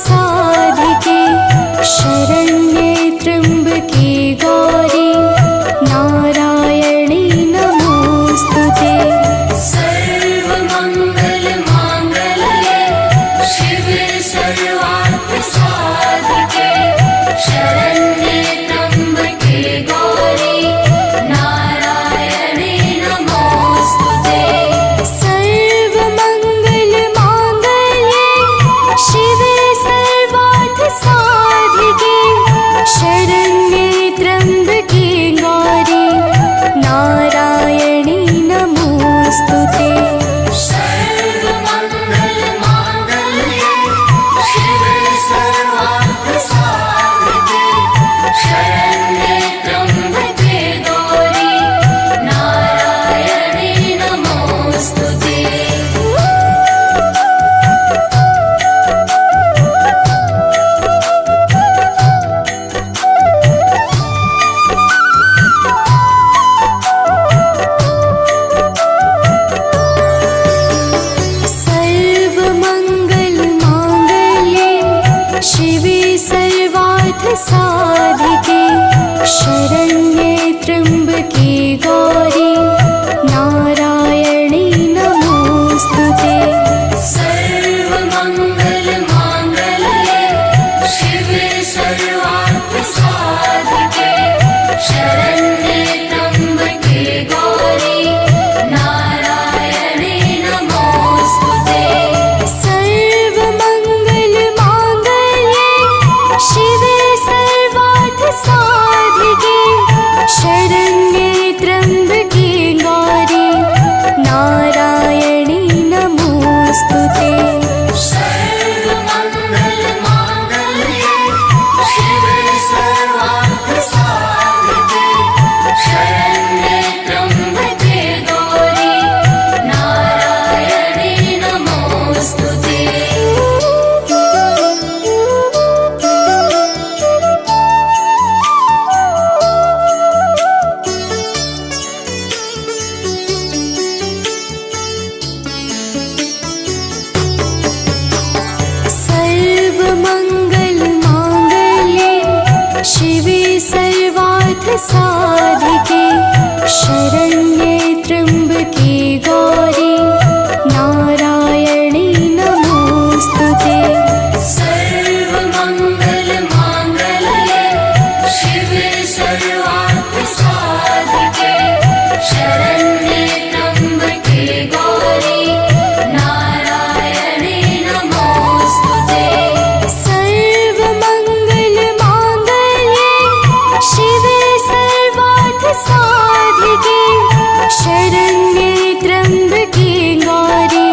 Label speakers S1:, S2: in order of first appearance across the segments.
S1: साधिके शरण्ये त्र्यम्बके गौरी नारायणी नमोस्तुते।
S2: सर्वमङ्गलमाङ्गल्ये शिवे सर्वार्थसाधिके शरण्ये त्र्यम्बके गौरी नारायणी नमोस्तुते।
S1: सर्वमङ्गलमाङ्गल्ये शिवे सर्वार्थसाधिके शरण्ये त्र्यम्बके गौरी नारायणी नमोस्तुते।
S2: सर्वमङ्गलमाङ्गल्ये शिवे सर्वार्थसाधिके शरण्ये त्र्यम्बके गौरी नारायणी नमोस्तुते।
S1: सर्वमङ्गलमाङ्गल्ये शिवे सर्वार्थसाधिके शरण्ये त्र्यम्बके गौरी नारायणी नमोस्तुते।
S2: सर्वमङ्गलमाङ्गल्ये शिवे सर्वार्थसाधिके शरण्ये त्र्यम्बके गौरी नारायणी नमोस्तुते।
S1: सर्वमङ्गलमाङ्गल्ये शिवे सर्वार्थसाधिके शरण्ये त्र्यम्बके गौरी नारायणी नमोस्तुते।
S2: सर्वमङ्गलमाङ्गल्ये शिवे सर्वार्थसाधिके शरण्ये त्र्यम्बके गौरी नारायणी नमोस्तुते।
S1: सर्वमङ्गलमाङ्गल्ये शिवे सर्वार्थसाधिके शरण्ये त्र्यम्बके गौरी नारायणी नमोस्तुते।
S2: सर्वमङ्गलमाङ्गल्ये शिवे सर्वार्थसाधिके शरण्ये त्र्यम्बके गौरी नारायणी नमोस्तुते।
S1: सर्वमङ्गलमाङ्गल्ये शिवे सर्वार्थसाधिके शरण्ये त्र्यम्बके गौरी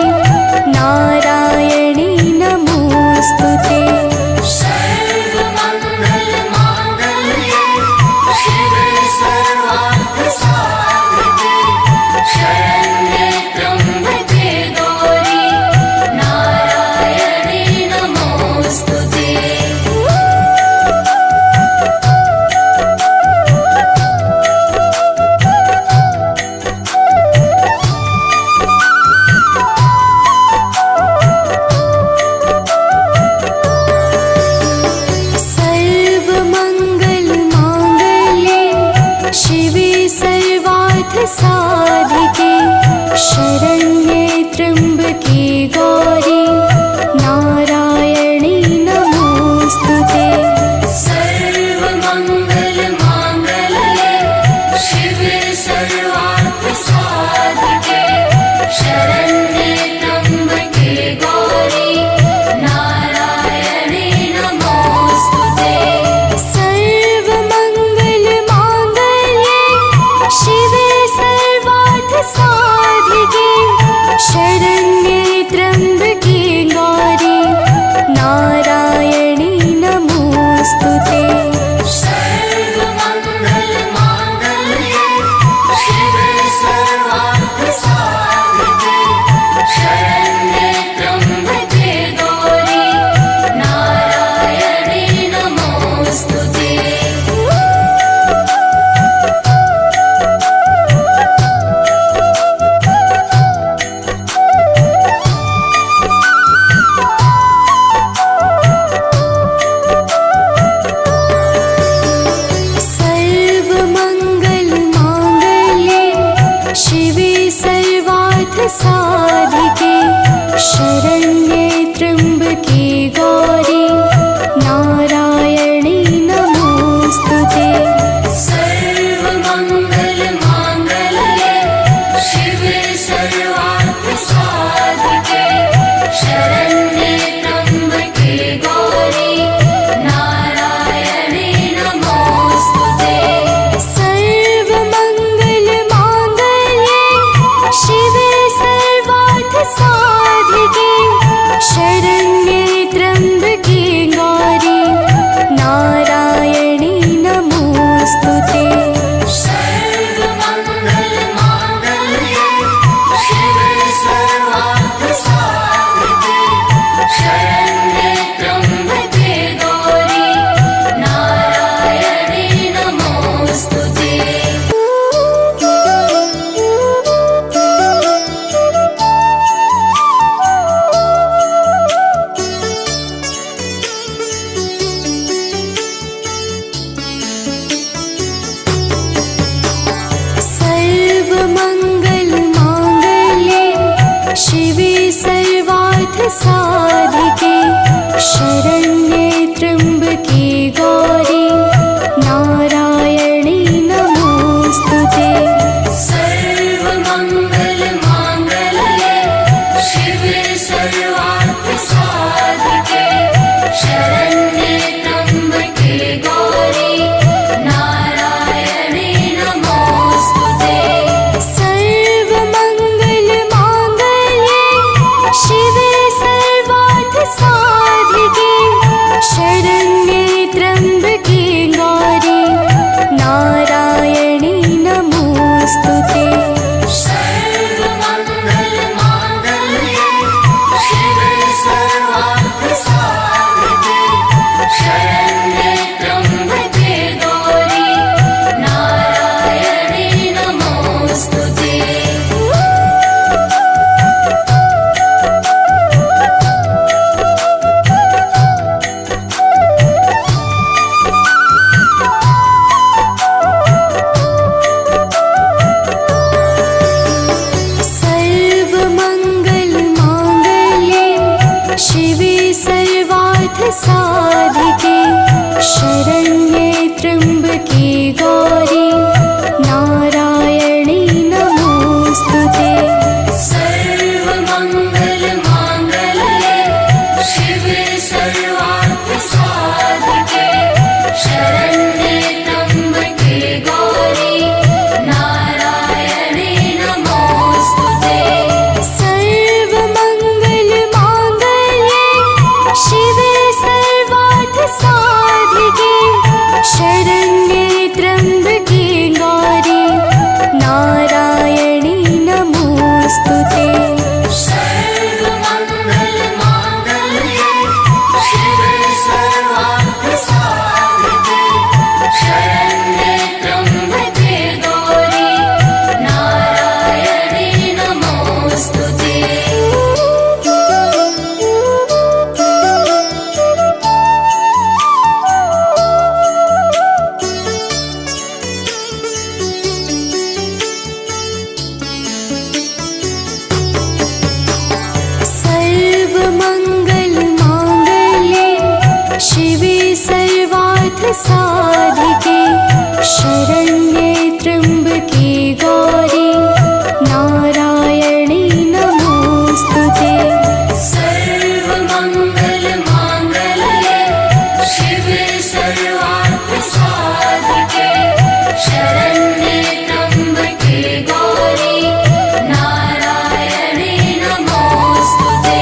S1: नारायणी नमोस्तुते।
S2: सर्वमङ्गलमाङ्गल्ये शिवे सर्वार्थसाधिके शरण्ये त्र्यम्बके गौरी नारायणी नमोस्तुते।
S1: सर्वमङ्गलमाङ्गल्ये शिवे सर्वार्थसाधिके शरण्ये त्र्यम्बके गौरी नारायणी नमोस्तुते।
S2: सर्वमङ्गलमाङ्गल्ये शिवे सर्वार्थसाधिके शरण्ये त्र्यम्बके गौरी नारायणी नमोस्तुते।
S1: सर्वमङ्गलमाङ्गल्ये शिवे सर्वार्थसाधिके शरण्ये त्र्यम्बके गौरी नारायणी नमोस्तुते।
S2: सर्वमङ्गलमाङ्गल्ये शिवे सर्वार्थसाधिके शरण्ये त्र्यम्बके गौरी नारायणी नमोस्तुते।
S1: साधिके शरण्ये त्र्यम्बके गौरी नारायणी नमोस्तुते।
S2: सर्वमङ्गलमाङ्गल्ये शिवे सर्वार्थसाधिके शरण्ये त्र्यम्बके गौरी नारायणी नमोस्तुते।
S1: सर्वमङ्गलमाङ्गल्ये शिवे सर्वार्थसाधिके शरण्ये त्र्यम्बके गौरी नारायणी नमोस्तुते।
S2: सर्वमङ्गलमाङ्गल्ये शिवे सर्वार्थसाधिके शरण्ये त्र्यम्बके गौरी नारायणी नमोस्तुते।
S1: सर्वमङ्गलमाङ्गल्ये शिवे सर्वार्थसाधिके शरण्ये त्र्यम्बके गौरी नारायणी नमोस्तुते।
S2: सर्वमङ्गलमाङ्गल्ये शिवे सर्वार्थसाधिके शरण्ये त्र्यम्बके गौरी नारायणी नमोस्तुते।
S1: सर्वमङ्गलमाङ्गल्ये शिवे सर्वार्थसाधिके शरण्ये त्र्यम्बके गौरी नारायणी नमोस्तुते।
S2: सर्वमङ्गलमाङ्गल्ये शिवे सर्वार्थसाधिके शरण्ये त्र्यम्बके गौरी नारायणी नमोस्तुते।
S1: सर्वमङ्गलमाङ्गल्ये शिवे सर्वार्थसाधिके शरण्ये त्र्यम्बके गौरी नारायणी नमोस्तुते।
S2: सर्वमङ्गलमाङ्गल्ये शिवे सर्वार्थसाधिके शरण्ये त्र्यम्बके गौरी नारायणी नमोस्तुते।
S1: सर्वमङ्गलमाङ्गल्ये शिवे सर्वार्थसाधिके शरण्ये त्र्यम्बके गौरी नारायणी नमोस्तुते।
S2: सर्वमङ्गलमाङ्गल्ये शिवे सर्वार्थसाधिके शरण्ये त्र्यम्बके गौरी नारायणी नमोस्तुते।
S1: सर्वमङ्गलमाङ्गल्ये शिवे सर्वार्थसाधिके शरण्ये त्र्यम्बके गौरी नारायणी नमोस्तुते।
S2: सर्वमङ्गलमाङ्गल्ये शिवे सर्वार्थसाधिके शरण्ये त्र्यम्बके गौरी नारायणी नमोस्तुते।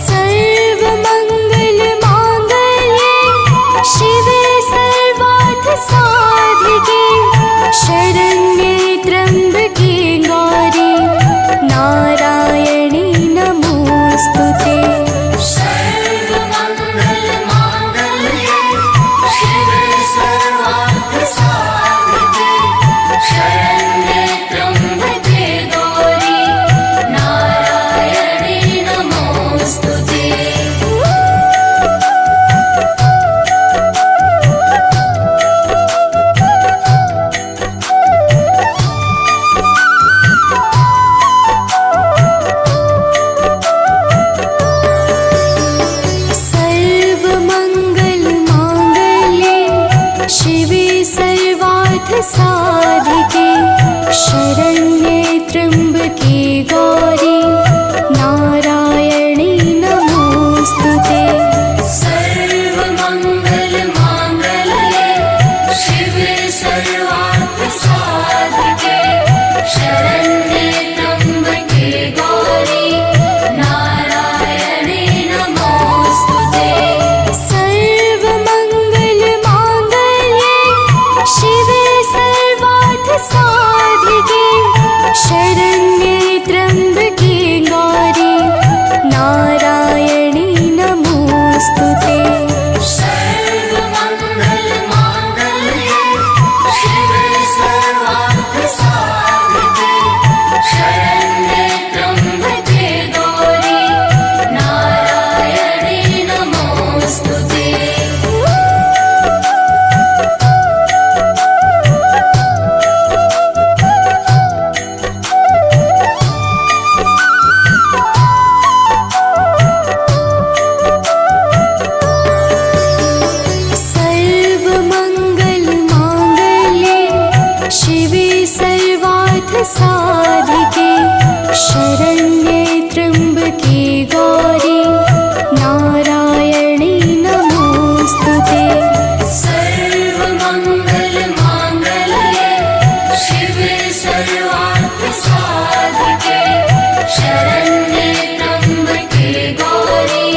S1: सर्वमङ्गलमाङ्गल्ये शिवे सर्वार्थसाधिके शरण्ये त्र्यम्बके
S2: शरण्ये त्र्यम्बके गौरी नारायणे नमोऽस्तुते।
S1: साधिके शरण्ये त्र्यम्बके गौरी नारायणे नमोऽस्तुते।
S2: सर्वमङ्गलमाङ्गल्ये शिवे सर्वार्थसाधिके शरण्ये त्र्यम्बके गौरी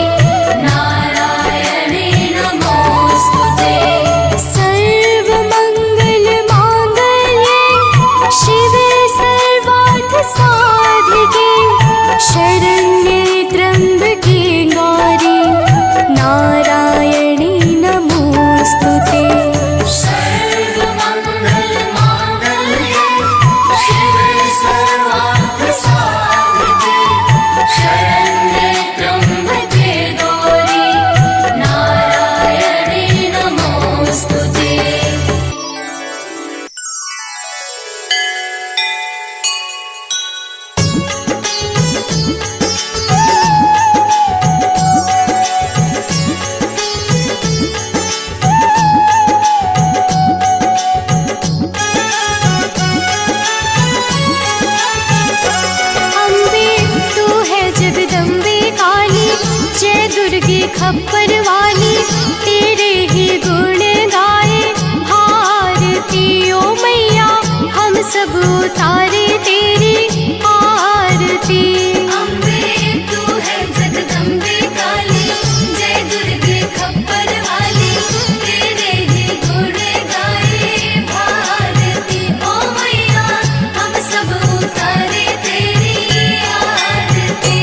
S2: नारायणे नमोऽस्तुते।
S1: सर्वमङ्गलमाङ्गल्ये शिवे साधिके शरण्ये त्र्यम्बके गौरी नारायणे नमोऽस्तुते।
S2: सर्वमङ्गलमाङ्गल्ये शिवे सर्वार्थसाधिके शरण्ये त्र्यम्बके गौरी नारायणे नमोऽस्तुते।
S1: खप्पर वाली तेरे ही गुण गाए भारती ओ मैया हम सब उतारे तेरी आरती।
S2: अम्बे तू है जगदम्बे काली जय दुर्गे खप्पर वाली तेरे ही गुण गाए भारती ओ मैया हम सब उतारे तेरी आरती।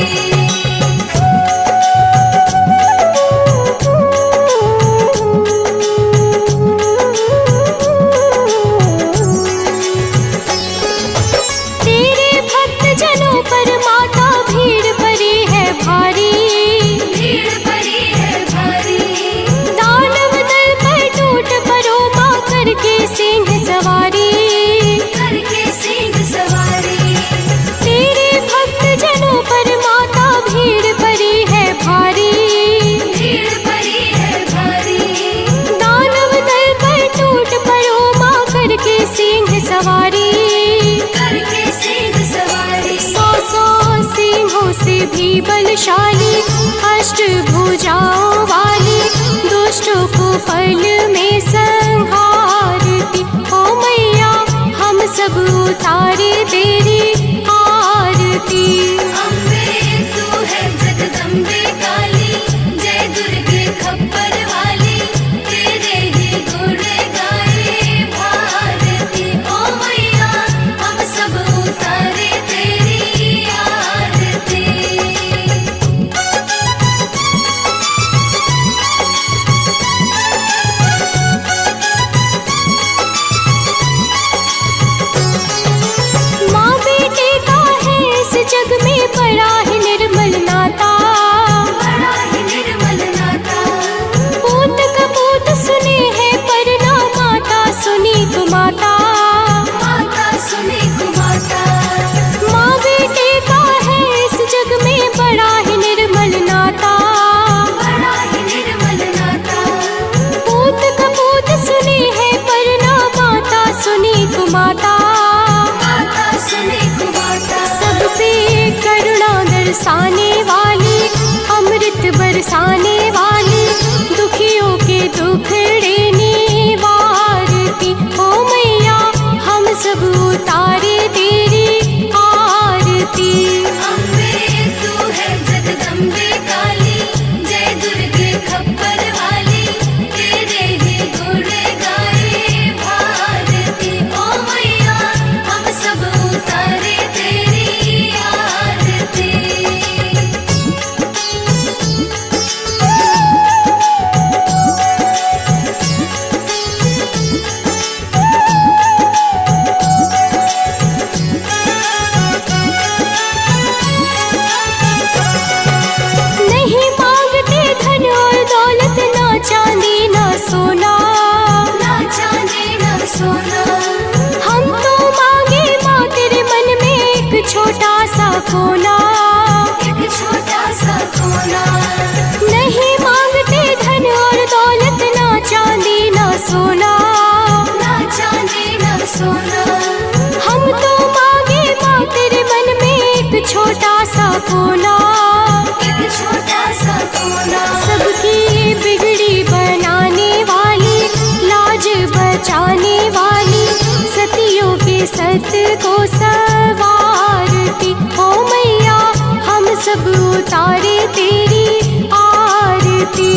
S1: भी बलशाली अष्टभुजाओं वाली दुष्टों को पल में संहारती ओ मैया हम सब उतारे तेरी आरती।
S2: अम्बे तू है जगदम्बे काली जय दुर्गे खप्पर वाली तेरे ही गुण गाए भारती ओ मैया हम सब उतारे तेरी आरती।
S1: माँ बेटे का है इस जग में बड़ा ही निर्मल नाता,
S2: बड़ा ही निर्मल नाता।
S1: पूत कपूत सुने हैं पर ना माता सुनी कुमाता।
S2: माता सुनी कुमाता।
S1: माँ बेटे का है इस जग में बड़ा ही निर्मल नाता,
S2: बड़ा ही निर्मल नाता।
S1: पूत कपूत सुने हैं पर ना माता सुनी कुमाता।
S2: माता सुनी कुमाता।
S1: सब पे करुणा दर्शाने वाली अमृत बरसाने वाली दुखियों के दुखड़े निवारती ओ मैया हम सब उतारे तेरी आरती।
S2: अम्बे तू है जगदम्बे काली जय दुर्गे खप्पर वाली तेरे ही गुण गाए भारती ओ मैया हम सब उतारे तेरी आरती।
S1: सवारती। ओ मैया हम सब उतारे तेरी आरती।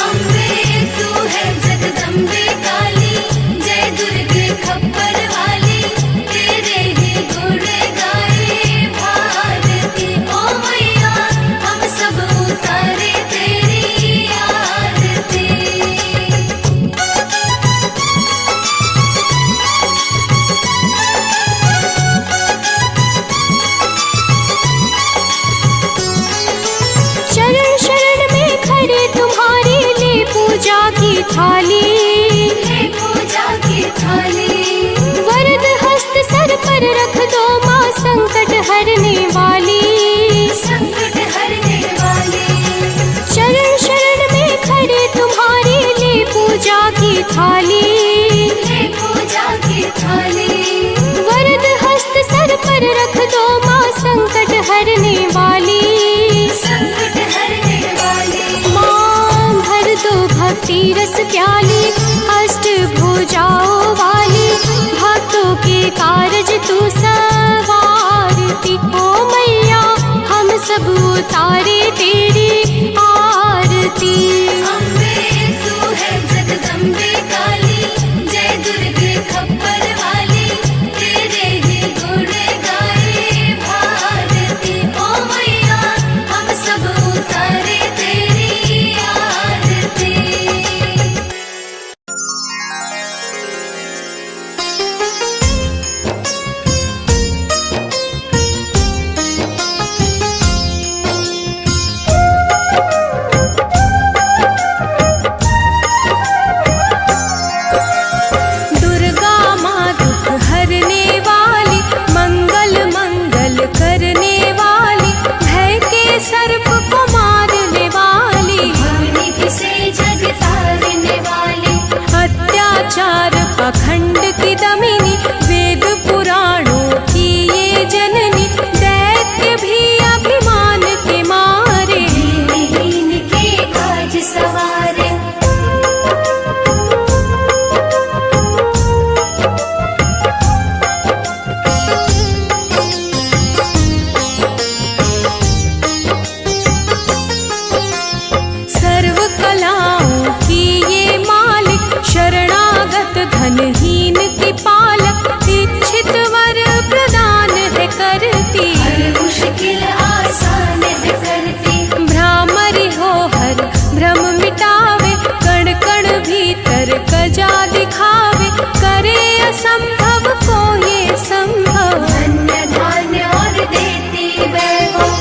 S2: अम्बे तू है जगदम्बे काली, जय दुर्गे खप्पर वाली, तेरे ही गुण गाए भारती। ओ मैया हम सब उतारे तेरी आरती।
S1: शरण शरण में खड़े तुम्हारे ले पूजा की थाली।
S2: ले पूजा की थाली,
S1: वरद हस्त सर पर रख दो माँ संकट हरने वाली।
S2: संकट हरने वाली।
S1: शरण शरण में खड़े तुम्हारे ले पूजा की थाली।
S2: ले पूजा की थाली,
S1: वरद हस्त सर पर रख दो माँ संकट हरने वाली।
S2: संकट हरने वाली।
S1: माँ भर दो भक्ति रस प्याली, अष्ट भुजाओं वाली, भक्तों के कारज तू सवारती। ओ मैया हम सब उतारे तेरी आरती।
S2: अम्बे तू है जगदम्बे काली, जय दुर्गे खप्पर वाली, तेरे ही गुण गाए भारती। ओ मैया हम सब उतारे तेरी आरती।
S1: दुर्गा माँ दुख हरने वाली, मंगल मंगल करने वाली, भय के सर्प को मारने वाली,
S2: भवनिधि से जग तारने वाली,
S1: अत्याचार पाखंड की दमिनी, वेद पुराणों की ये जननी, दैत्य भी अभिमान के मारे,
S2: दीनहीन के काज सवारे।
S1: सर्व कलाओं की ये मालिक, शरणागत धनहीन की पालक, इच्छित वर प्रदान है करती,
S2: हर मुश्किल आसान है करती।
S1: भ्रामरी हो हर भ्रम मिटावे, कण कण भीतर कजा दिखावे, करे असंभव को ये संभव।
S2: धन्य धान्य और देती वैभव,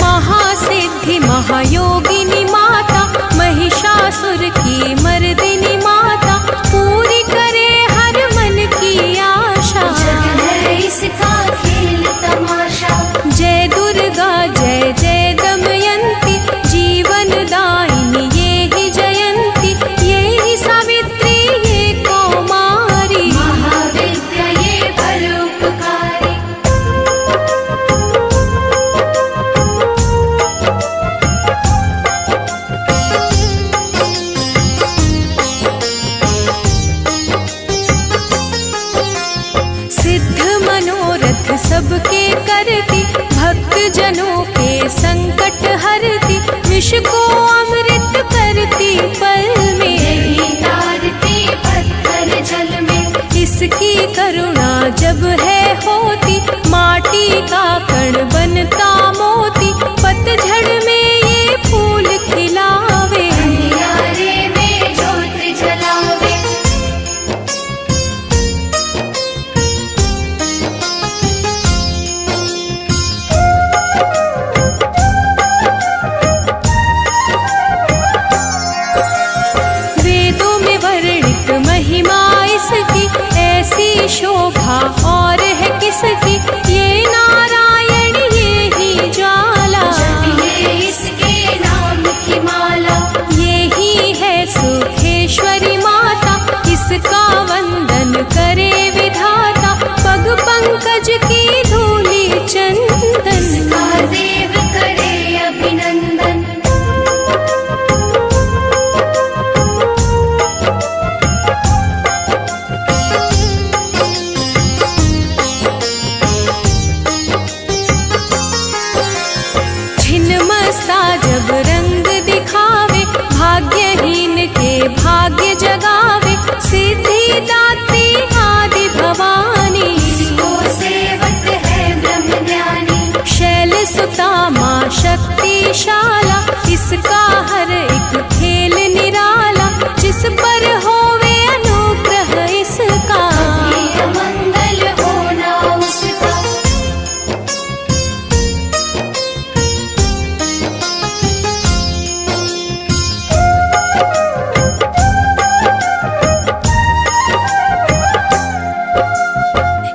S1: महासिद्धि महायोगिनी माता, महिषासुर की मर्दिनी माता, पूरी करे हर मन की आशा।
S2: जग है इसका खेल तमाशा।
S1: जय दुर्गा जय जय दमयंती, जीवन दायिनी ये ही जयंती, ये ही सावित्री ये कौमारी,
S2: महाविद्या ये परोपकारी।
S1: बरसता जब रंग दिखावे, भाग्यहीन के भाग्य जगावे, सिद्धि दात्री आदि भवानी।
S2: इसको सेवक है ब्रह्म ज्ञानी,
S1: शैल सुता माँ शक्तिशाला, इसका हर एक खेल निराला, जिस पर होवे अनुग्रह इसका,
S2: ये मंगल होना उसका।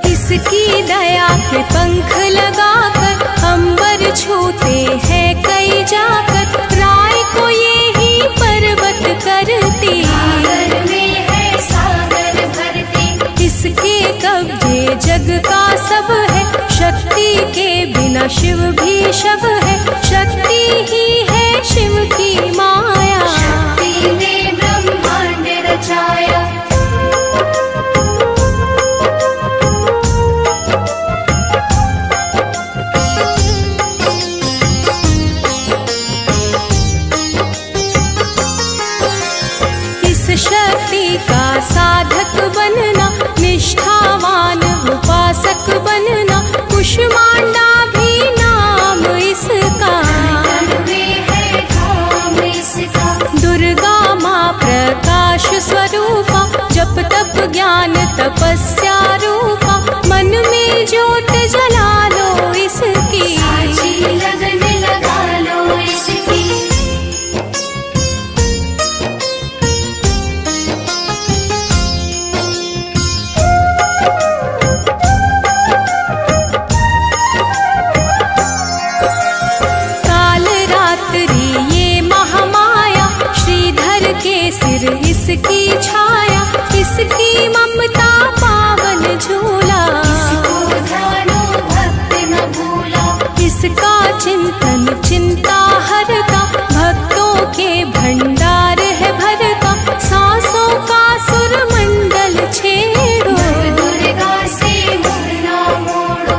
S1: इसकी दया के पंख लगाकर अंबर छूते हैं कई जाकर, राय को ये ही पर्वत करती,
S2: सागर में है सागर भरती।
S1: इसके कब्जे जग का सब है, शक्ति के बिना शिव भी शव है, शक्ति ही है शिव की माया।
S2: शक्ति ने ब्रह्मांड रचाया,
S1: शक्ति का साधक बनना, निष्ठावान उपासक बनना, कुष्मांडा भी नाम इसका,
S2: तन में है धाम इसका।
S1: दुर्गा माँ प्रकाश स्वरूपा, जप तप ज्ञान तपस्या रूपा, मन में ज्योत जला लो इसकी,
S2: साची लगन लगा लो इसकी।
S1: सिर इसकी छाया, इसकी ममता पावन झूला,
S2: इसको ध्यानो भक्त न भूला,
S1: इसका चिंतन चिंता हरता, भक्तों के भंडार है भरता, सांसों का सुर मंडल छेड़ो,
S2: दुर्गा से मुख ना मोड़ो।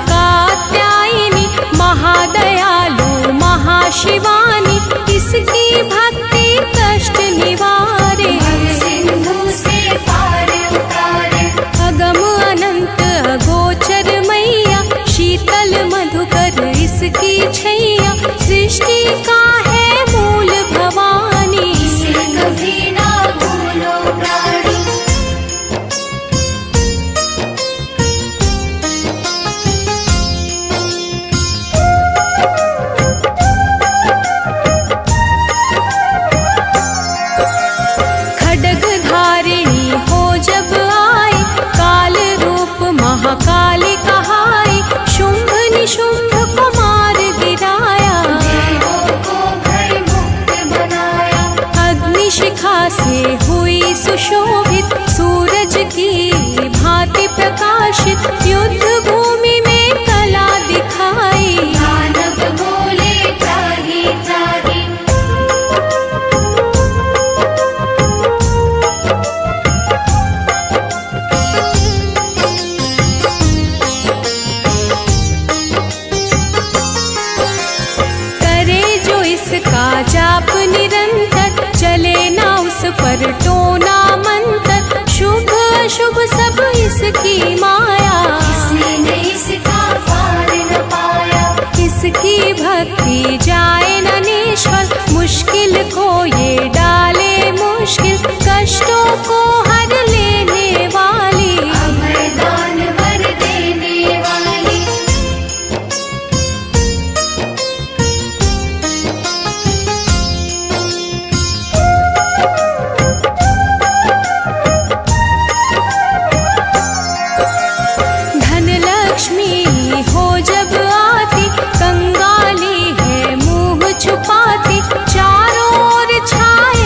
S1: कात्यायनी महादयालु महाशिवानी, इसकी भक्ति कष्ट निवारे,
S2: सिंधु से पार उतारे।
S1: अगम अनंत अगोचर मैया, शीतल मधुकर इसकी छैया, सृष्टि का है मूल भवानी,
S2: इसे कभी ना भूलो प्राणी।
S1: महाकाली कहाई, शुंभ निशुंभ को मार गिराया,
S2: देवों को भय मुक्त बनाया,
S1: अग्निशिखा से हुई सुशोभित, सूरज की भांति प्रकाशित, युद्ध भूमि में कला दिखाई,
S2: दानव बोले त्राहि त्राहि।
S1: इसका जाप निरंतर, चले ना उस पर टोना मंत्र, शुभ अशुभ सब इसकी माया,
S2: इसने इसका पार न पाया,
S1: इसकी भक्ति जाए न निष्फल, मुश्किल को ये डाले मुश्किल, कष्टों को हर लेने वाली,
S2: अभय दान वर देने वाली।
S1: कंगाली है मुंह छुपाती, चारों ओर छाए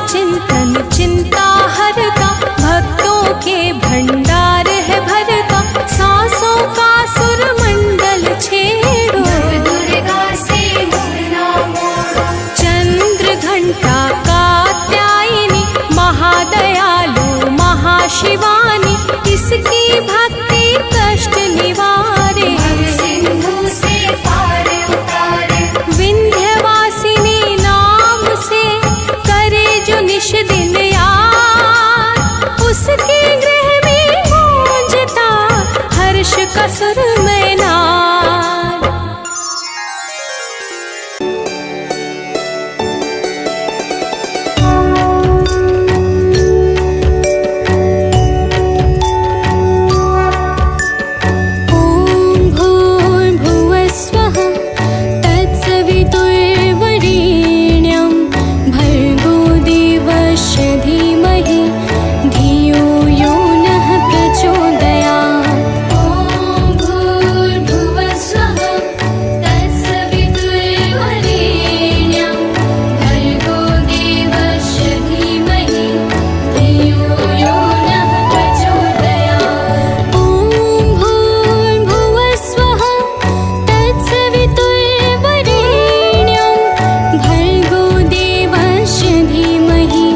S1: चिंतन चिंता हरता, भक्तों के भंडार है भरता, सांसों का सुरमंडल छेड़ो।
S2: नव दुर्गा से मुख ना मोड़ो,
S1: चंद्र घंटा कात्यायनी, महादयालु महाशिवानी, इसकी भक्ति कष्ट निवारे।
S2: भव सिंधु से पार उतारे,
S1: विंध्यवासिनी नाम से करे जो निश दिन याद, उसके गृह में गूंजता हर्ष का सुरमय नाद। ॐ भूर्भुवः स्वः तत्सवितुर्वरेण्यं, भर्गो देवस्य धीमहि धियो यो नः प्रचोदयात्।
S2: ॐ भूर्भुवः स्वः तत्सवितुर्वरेण्यं, भर्गो देवस्य धीमहि धियो यो नः प्रचोदयात्।
S1: ॐ भूर्भुवः स्वः तत्सवितुर्वरेण्यं, भर्गो देवस्य धीमहि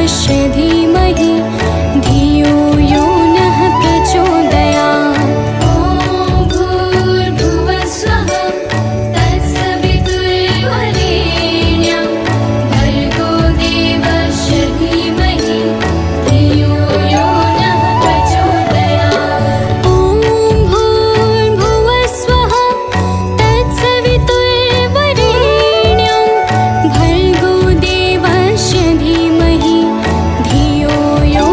S1: देवस्य धीमहि धियो यो नः प्रचोदयात्।
S2: ॐ भूर्भुवः स्वः तत्सवितुर्वरेण्यं भर्गो देवस्य धीमहि धियो यो नः प्रचोदयात्।
S1: ॐ भूर्भुवः स्वः तत्सवितुर्वरेण्यं भर्गो देवस्य धीमहि धियो यो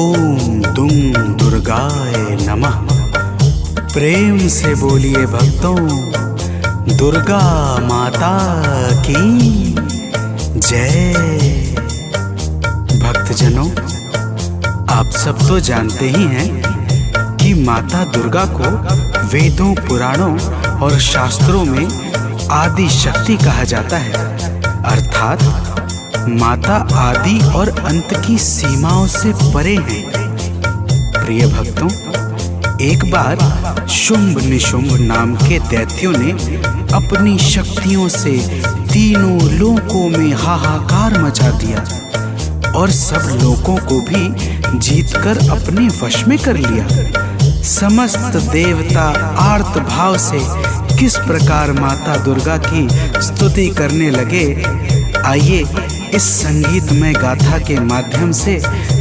S3: ओम दुम दुर्गाय नमः। प्रेम से बोलिए भक्तों, दुर्गा माता की जय। भक्तजनों, आप सब तो जानते ही हैं कि माता दुर्गा को वेदों, पुराणों और शास्त्रों में आदि शक्ति कहा जाता है। अर्थात माता आदि और अंत की सीमाओं से परे हैं। प्रिय भक्तों, एक बार शुंभ निशुंभ नाम के दैत्यों ने अपनी शक्तियों से तीनों लोकों में हाहाकार मचा दिया और सब लोगों को भी जीतकर अपने वश में कर लिया। समस्त देवता आर्त भाव से किस प्रकार माता दुर्गा की स्तुति करने लगे, आइए इस संगीतमय गाथा के माध्यम से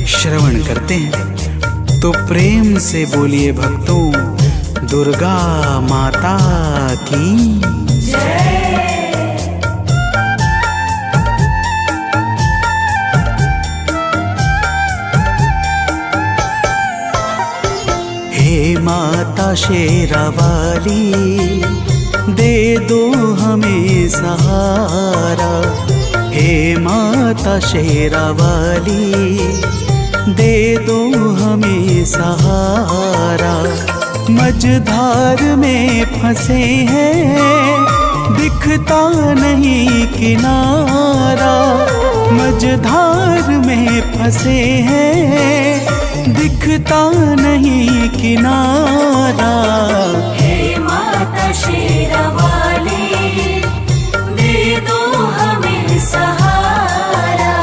S3: श्रवण करते हैं। तो प्रेम से बोलिए भक्तों, दुर्गा माता की जय। हे माता शेरावाली, दे दो हमें सहारा। हे माता शेरावाली, दे दो हमें सहारा। मझधार में फंसे हैं, दिखता नहीं किनारा। मझधार में फंसे हैं, दिखता नहीं किनारा।
S1: हे माता शेरावाली, दे दो हमें सहारा।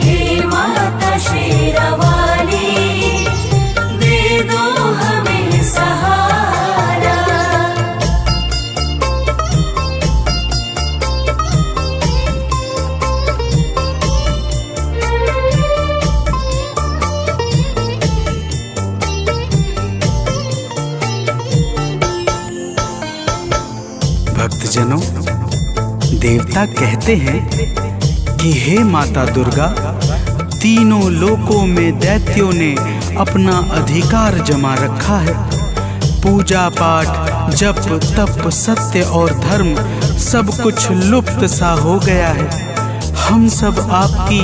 S1: हे माता शेरावाली, दे दो हमें सहारा।
S3: भक्तजनों, देवता कहते हैं कि हे माता दुर्गा, तीनों लोकों में दैत्यों ने अपना अधिकार जमा रखा है। पूजा पाठ, जप तप, सत्य और धर्म सब कुछ लुप्त सा हो गया है। हम सब आपकी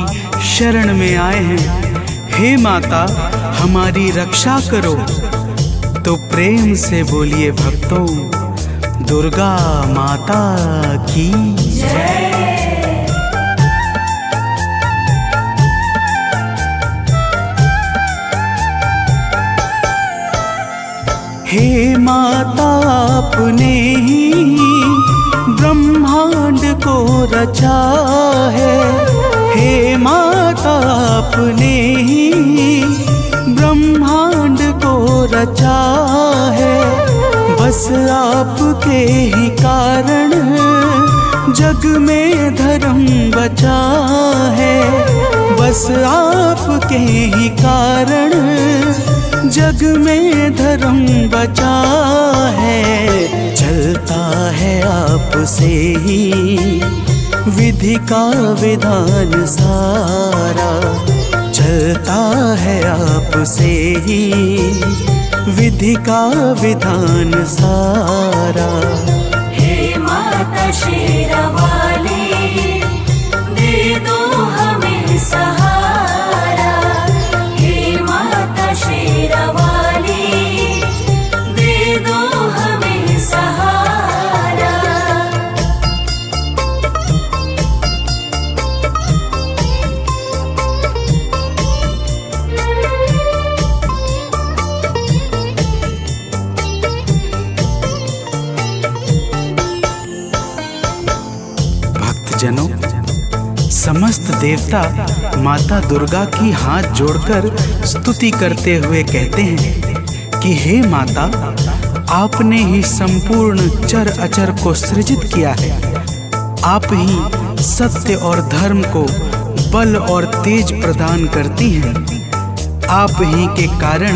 S3: शरण में आए हैं। हे माता, हमारी रक्षा करो। तो प्रेम से बोलिए भक्तों, दुर्गा माता की जय। हे माता, आपने ही ब्रह्मांड को रचा है। हे माता, आपने ही ब्रह्मांड को रचा है। बस आपके ही कारण जग में धर्म बचा है। बस आपके ही कारण जग में धर्म बचा है। चलता है आपसे ही विधि का विधान सारा। चलता है आपसे ही विधि का विधान सारा।
S1: हे माता शेरावाली, दे दो हमें सहारा। हे माता शेरावाली, दे दो हमें सहारा।
S3: जनों, समस्त देवता माता दुर्गा की हाथ जोड़कर स्तुति करते हुए कहते हैं कि हे माता, आपने ही संपूर्ण चर अचर को सृजित किया है। आप ही सत्य और धर्म को बल और तेज प्रदान करती हैं। आप ही के कारण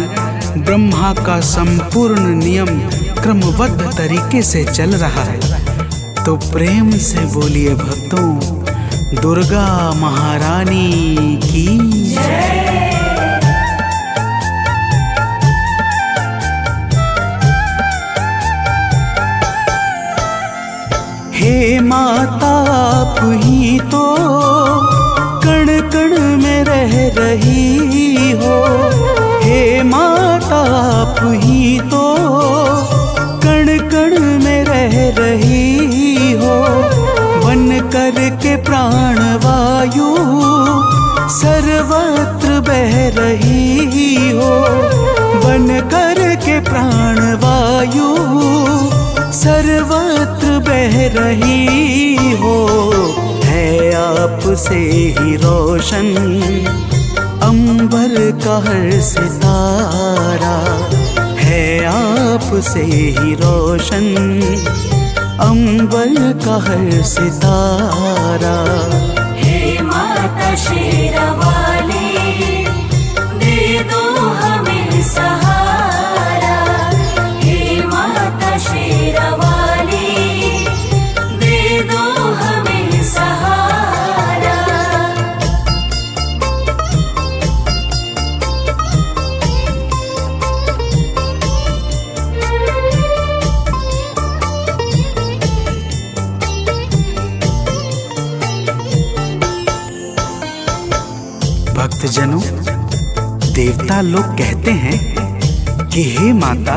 S3: ब्रह्मा का संपूर्ण नियम क्रमबद्ध तरीके से चल रहा है। तो प्रेम से बोलिए भक्तों, दुर्गा महारानी की जय। आप ही तो कण कण में रह रही हो, बन कर के प्राण वायु सर्वत्र बह रही हो, बन कर के प्राण वायु सर्वत्र बह रही हो। है आपसे ही रोशन अंबर का हर सितारा, है आपसे ही रोशन अंबर का हर सितारा।
S2: हे माता शेरावाली, दे दो हमें सहारा। हे माता शेरावाली, दे दो हमें सहारा।
S3: भक्तजनों, देवता लोग कहते हैं कि हे माता,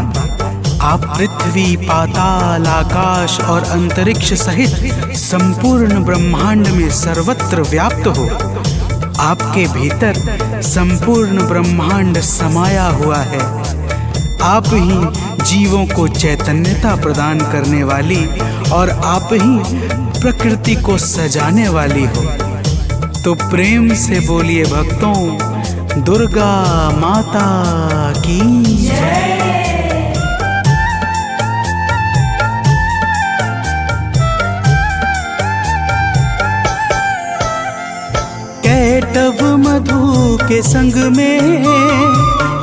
S3: आप पृथ्वी, पाताल, आकाश और अंतरिक्ष सहित संपूर्ण ब्रह्मांड में सर्वत्र व्याप्त हो। आपके भीतर संपूर्ण ब्रह्मांड समाया हुआ है। आप ही जीवों को चैतन्यता प्रदान करने वाली और आप ही प्रकृति को सजाने वाली हो। तो प्रेम से बोलिए भक्तों, दुर्गा माता की जय। कैटव मधु के संग में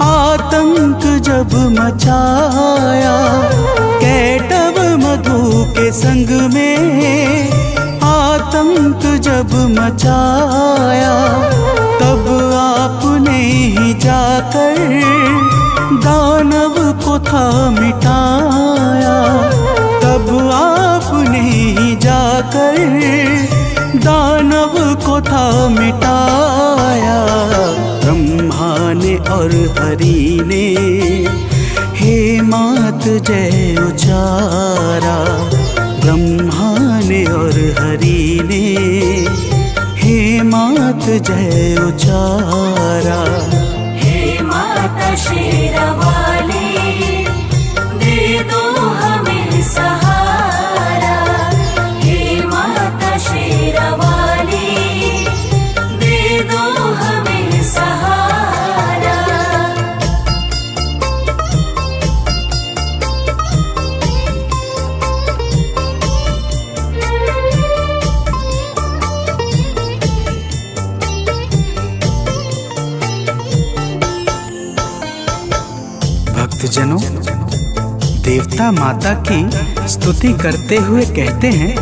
S3: आतंक जब मचाया, कैटव मधु के संग में आतंक जब मचाया, तब आपने ही जाकर दानव को था मिटाया, तब आपने ही जाकर दानव को था मिटाया। ब्रह्मा ने और हरि ने हे मात जय उचारा, ब्रह्मा ने और हरि ने हे मात जय उचारा।
S2: हे माता शेरावाली, दे दो हमें सहारा। हे माता शेरावाली, दे दो हमें सहारा।
S3: भक्तजनों, देवता माता की स्तुति करते हुए कहते हैं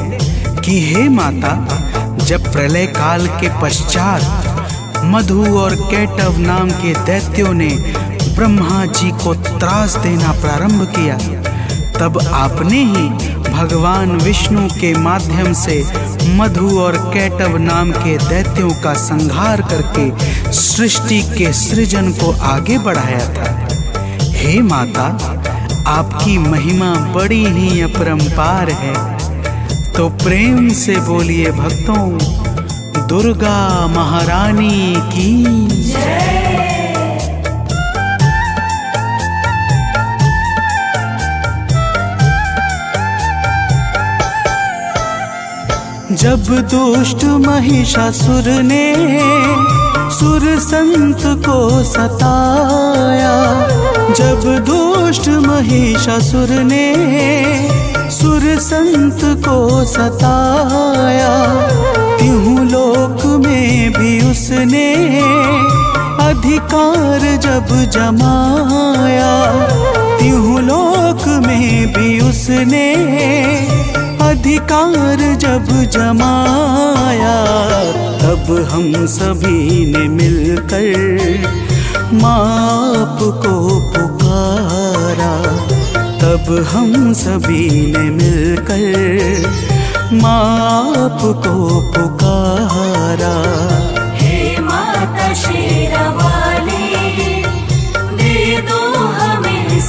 S3: कि हे माता, जब प्रलय काल के पश्चात मधु और कैटव नाम के दैत्यों ने ब्रह्मा जी को त्रास देना प्रारंभ किया, तब आपने ही भगवान विष्णु के माध्यम से मधु और कैटव नाम के दैत्यों का संहार करके सृष्टि के सृजन को आगे बढ़ाया था। हे माता, आपकी महिमा बड़ी ही अपरंपार है। तो प्रेम से बोलिए भक्तों, दुर्गा महारानी की जय। जब दुष्ट महिषासुर ने सुर संत को सताया, जब दुष्ट महिषासुर ने सुर संत को सताया, तिहु लोक में भी उसने अधिकार जब जमाया, तिहु लोक में भी उसने अधिकार जब जमाया, तब हम सभी ने मिलकर माँ को पुकारा, तब हम सभी ने मिलकर माँ को पुकारा।
S2: हे माता शेरावाली, दे दो हमें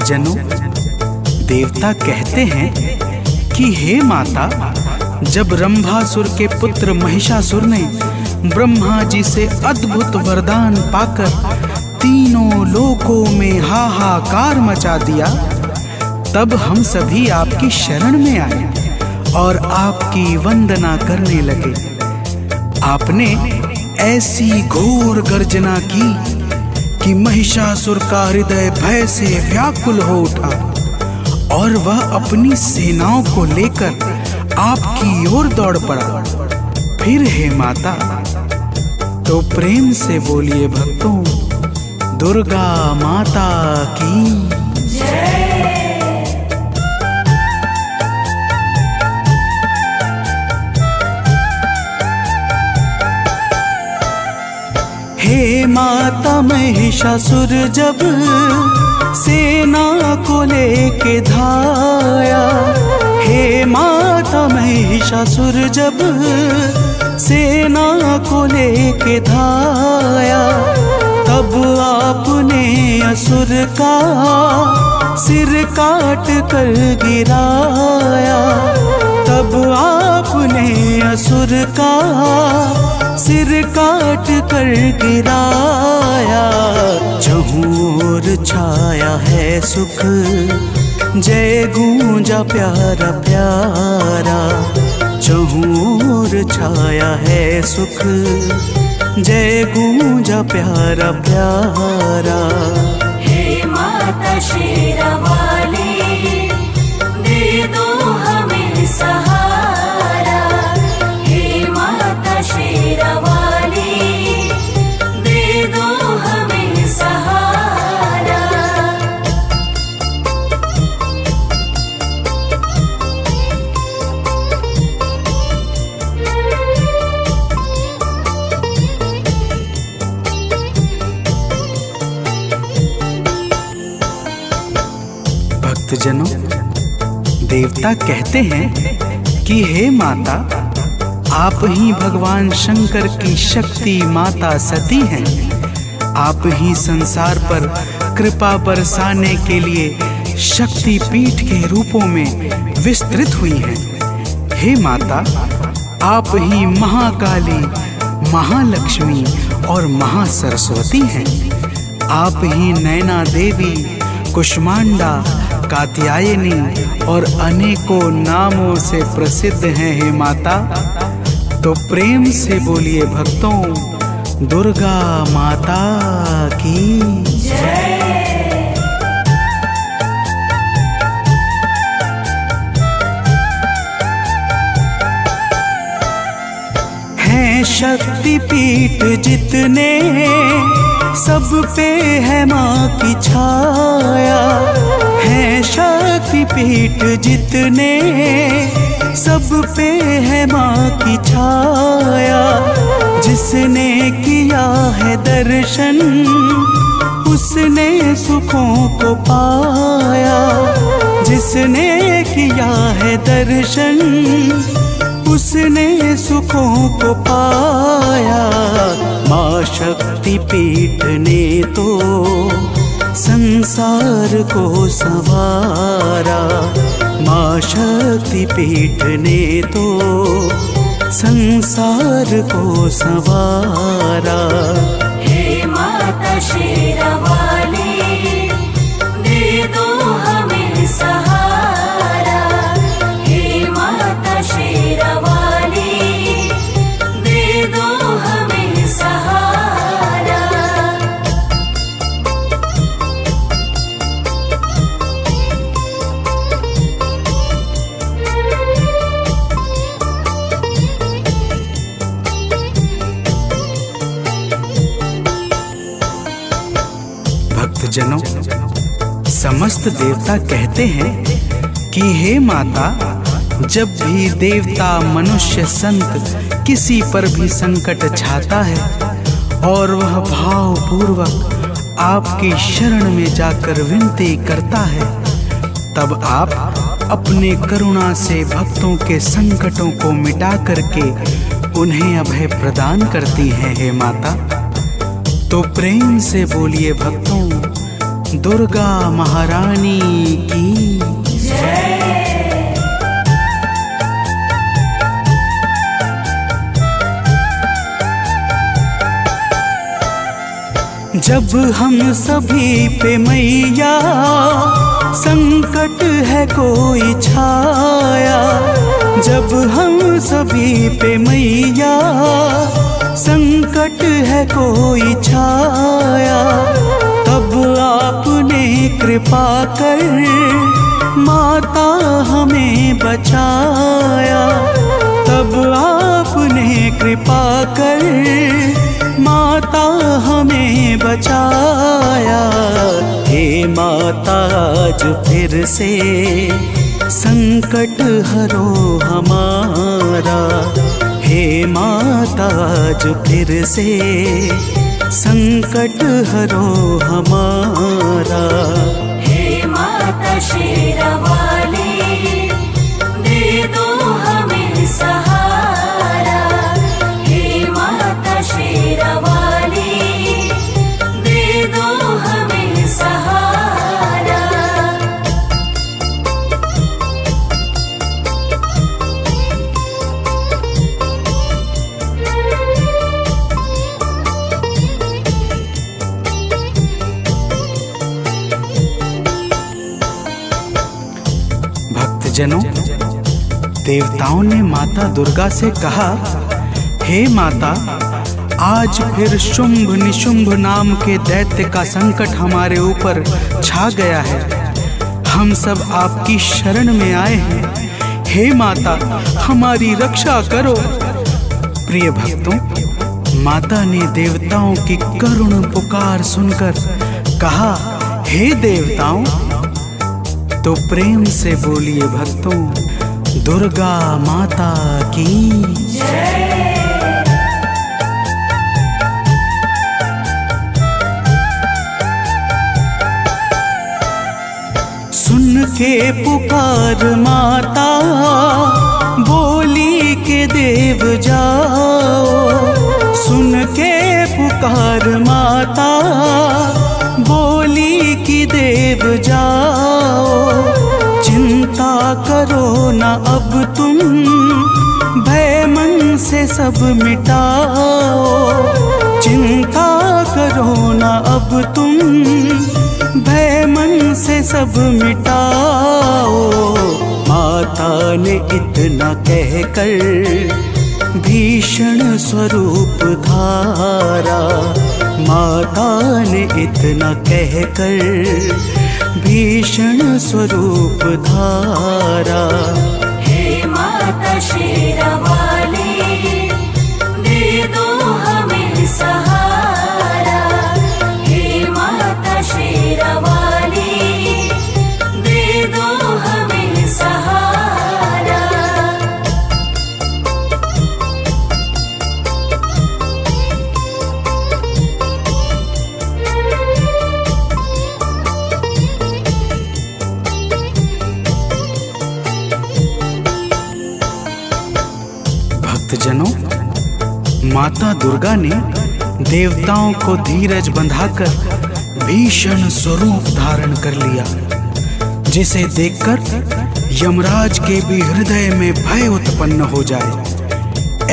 S3: भक्तजनों, देवता कहते हैं कि हे माता, जब रंभासुर के पुत्र महिषासुर ने ब्रह्मा जी से अद्भुत वरदान पाकर तीनों लोकों में हाहाकार मचा दिया, तब हम सभी आपकी शरण में आए और आपकी वंदना करने लगे। आपने ऐसी घोर गर्जना की कि महिषासुर का हृदय भय से व्याकुल हो उठा और वह अपनी सेनाओं को लेकर आपकी ओर दौड़ पड़ा। फिर हे माता, तो प्रेम से बोलिए भक्तों, दुर्गा माता की हे माता, महिषासुर जब सेना को लेके धाया, हे माता, महिषासुर जब सेना को लेके धाया, तब आपने असुर का सिर काट कर गिराया, तब आपने असुर का सिर काट कर गिराया। चहुर छाया है सुख, जय गूंजा प्यारा प्यारा, चहुर छाया है सुख, जय गूंजा प्यारा प्यारा।
S2: हे माता शेरावाली, दे दो हमें सहारा, हे माता शेरावाली, दे दो हमें सहारा।
S3: भक्तजनों, देवता कहते हैं कि हे माता, आप ही भगवान शंकर की शक्ति माता सती हैं। आप ही संसार पर कृपा बरसाने के लिए शक्ति पीठ के रूपों में विस्तृत हुई हैं। हे माता, आप ही महाकाली, महालक्ष्मी और महासरस्वती हैं। आप ही नैना देवी, कुष्मांडा, कात्यायनी और अनेकों नामों से प्रसिद्ध हैं हे माता। तो प्रेम से बोलिए भक्तों, दुर्गा माता की
S2: जय।
S3: हैं शक्ति पीठ जितने, सब पे है माँ की छाया। हैं शक्ति पीठ जितने, सब पे है माँ की छाया। जिसने किया है दर्शन, उसने सुखों को पाया। जिसने किया है दर्शन, उसने सुखों को पाया। माँ शक्ति पीठ ने तो संसार को संवारा। माँ शक्ति पीठ ने तो संसार को संवारा।
S2: हे माता शेरावाली, दे दो हमें सहारा। हे माता शेरावाली, दे दो हमें सहारा।
S3: भक्तजनों, समस्त देवता कहते हैं कि हे माता, जब भी देवता, मनुष्य, संत किसी पर भी संकट छाता है और वह भावपूर्वक आपकी शरण में जाकर विनती करता है, तब आप अपने करुणा से भक्तों के संकटों को मिटा करके उन्हें अभय प्रदान करती हैं हे माता। तो प्रेम से बोलिए भक्तों, दुर्गा महारानी की। जब हम सभी पे मैया संकट है कोई छाया, जब हम सभी पे मैया संकट है कोई छाया, तब आपने कृपा कर माता हमें बचाया, तब आपने कृपा कर माता हमें बचाया। हे माता आज फिर से संकट हरो हमारा, हे माता आज फिर से संकट हरो हमारा।
S2: हे माता शेरावाली दे दो हमें सहारा, हे माता शेरावाली दे दो हमें सहारा।
S3: भक्तजनों, देवताओं ने माता दुर्गा से कहा, हे माता, आज फिर शुंभ निशुंभ नाम के दैत्य का संकट हमारे ऊपर छा गया है। हम सब आपकी शरण में आए हैं, हे माता हमारी रक्षा करो। प्रिय भक्तों, माता ने देवताओं की करुण पुकार सुनकर कहा, हे देवताओं, तो प्रेम से बोलिए भक्तों, दुर्गा माता की। सुन के पुकार माता बोली के देव जाओ, सुन के पुकार माता बोली की देव जाओ। चिंता करो ना अब तुम, भय मन से सब मिटाओ, चिंता करो ना अब तुम, भय मन से सब मिटाओ। माता ने इतना कहकर भीषण स्वरूप धारा, माता ने इतना कहकर भीषण स्वरूप धारा।
S2: हे माता शेरावाली दे दो हमें सहारा, हे माता शेरावाली दे दो हमें सहारा।
S3: भक्तजनों, माता दुर्गा ने देवताओं को धीरज बंधाकर भीषण स्वरूप धारण कर लिया, जिसे देखकर यमराज के भी हृदय में भय उत्पन्न हो जाए।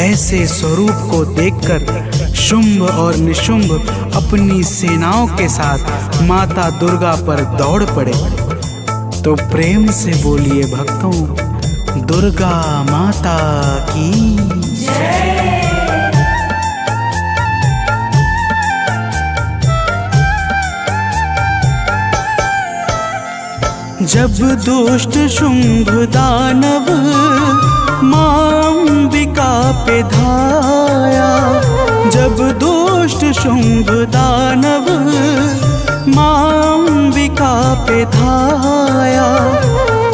S3: ऐसे स्वरूप को देखकर शुंभ और निशुंभ अपनी सेनाओं के साथ माता दुर्गा पर दौड़ पड़े। तो प्रेम से बोलिए भक्तों, दुर्गा माता की। जब दुष्ट शुंभ दानव मां अंबिका पे धाया, जब दुष्ट शुंभ दानव मां अंबिका पे धाया,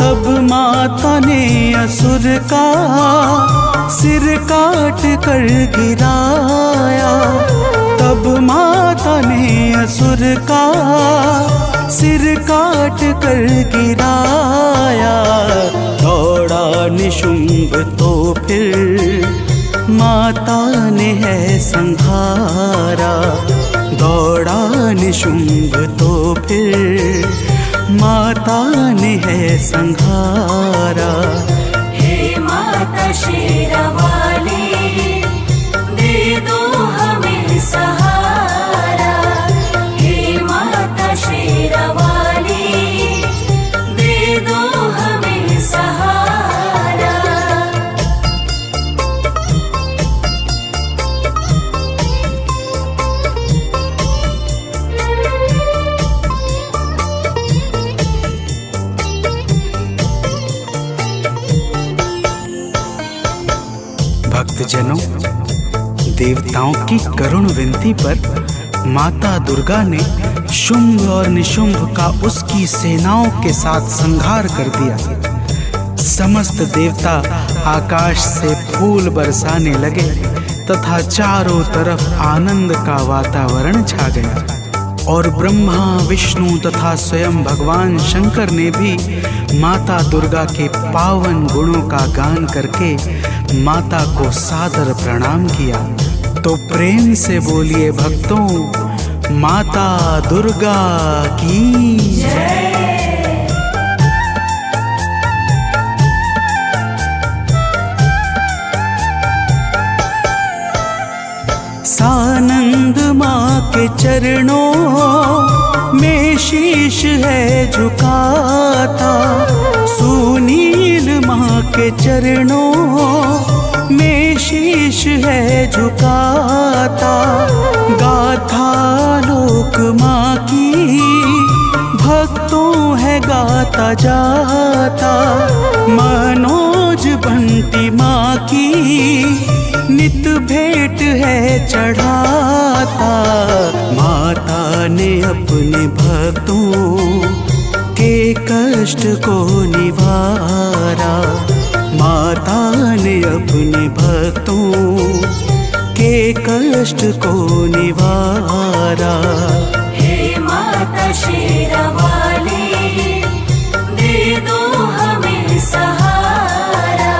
S3: तब माता ने असुर का सिर काट कर गिराया, तब माता ने असुर का सिर काट कर गिराया। दौड़ा निशुंभ तो फिर माता ने है संहारा, दौड़ा निशुंभ तो फिर माता ने है संहारा।
S2: हे माता शेरावाली, दे दो हमें सहारा। हे माता शेरावाली, दे दो हमें सहारा।
S3: भक्तजनों, देवताओं की करुण विनती पर माता दुर्गा ने शुंभ और निशुंभ का उसकी सेनाओं के साथ संहार कर दिया। समस्त देवता आकाश से फूल बरसाने लगे तथा चारों तरफ आनंद का वातावरण छा गया। और ब्रह्मा, विष्णु तथा स्वयं भगवान शंकर ने भी माता दुर्गा के पावन गुणों का गान करके माता को सादर प्रणाम किया। तो प्रेम से बोलिए भक्तों, माता दुर्गा की जय। सानंद माँ के चरणों में शीश है झुकाता। सुनील माँ के चरणों में शीश है झुकाता। गाथा लोक माँ की भक्तों है गाता जाता। मनोज बंटी माँ की नित भेंट है चढ़ाता। माता ने अपने भक्तों के कष्ट को निवारा। माता ने अपने भक्तों के कष्ट को निवारा।
S2: हे माता शेरावाली, दे दो हमें सहारा।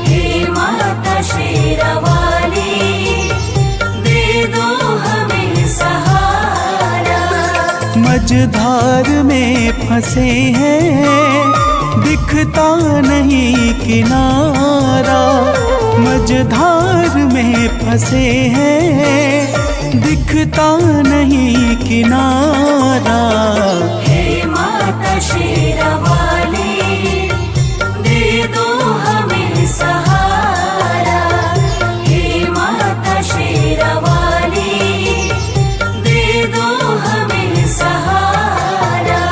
S2: हे माता शेरावाली, दे दो हमें सहारा।
S3: मझधार में फंसे हैं, दिखता नहीं किनारा। मझधार में फंसे हैं, दिखता नहीं किनारा।
S2: हे माता शेरावाली, दे दो हमें सहारा। हे माता शेरावाली, दे दो हमें सहारा।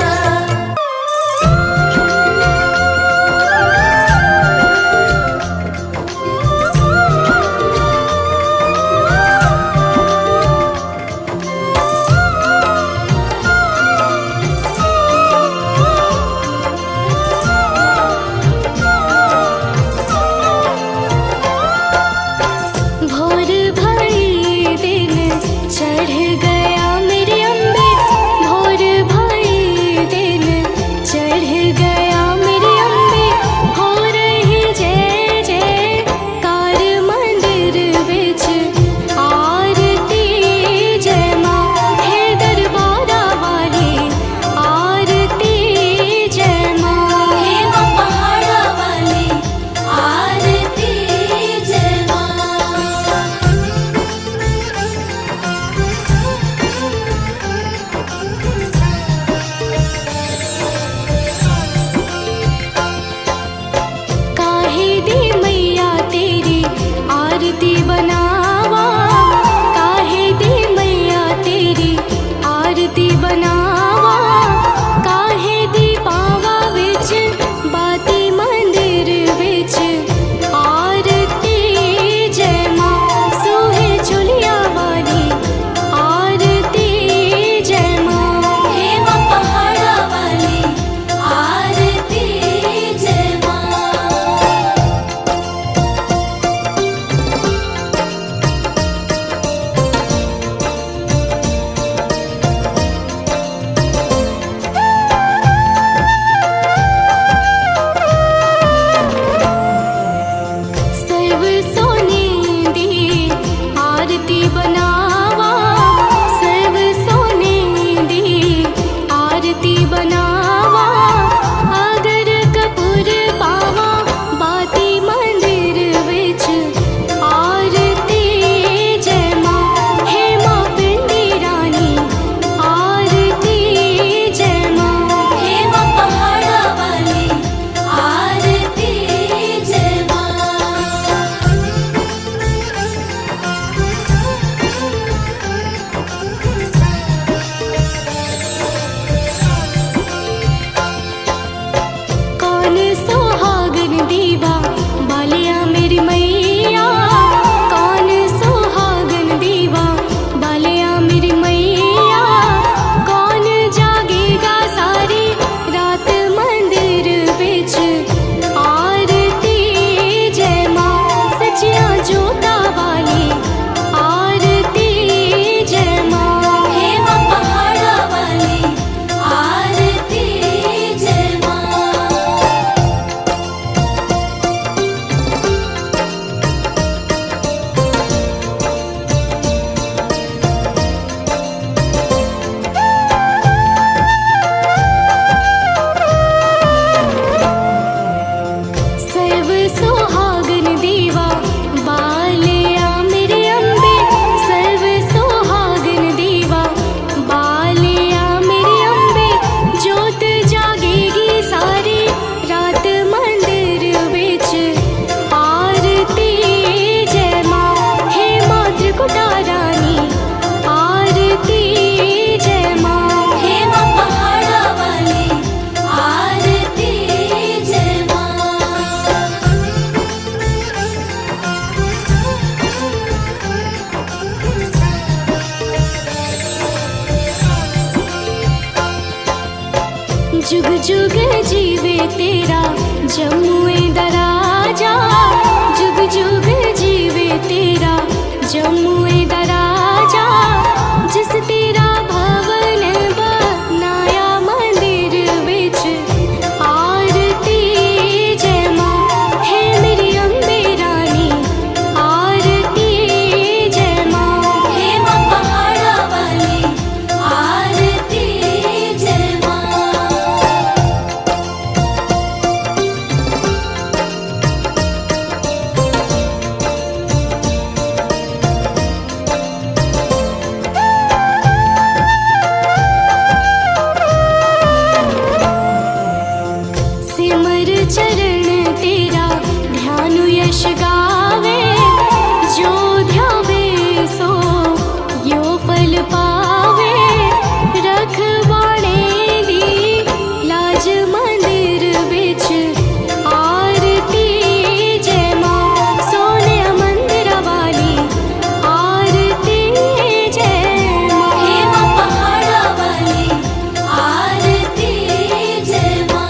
S1: जीवे तेरा जमुए दराजा, जुग जुग जीवे तेरा जमुए दराजा। जिस तेरा भवन बनाया मंदिर विच आरती जय माँ, है मेरी अम्बे रानी आरती जय माँ।
S2: हे माँ पहाड़ा वाली आरती जय माँ।
S1: सिमर चरण तेरा ध्यान यश गावे, जो ध्यावे सो यो फल पावे। रखवाणे दी लाज मंदिर विच आरती जय माँ, सोने मंदिर वाली आरती जय माँ।
S2: हे माँ पहाड़ा वाली आरती जय माँ।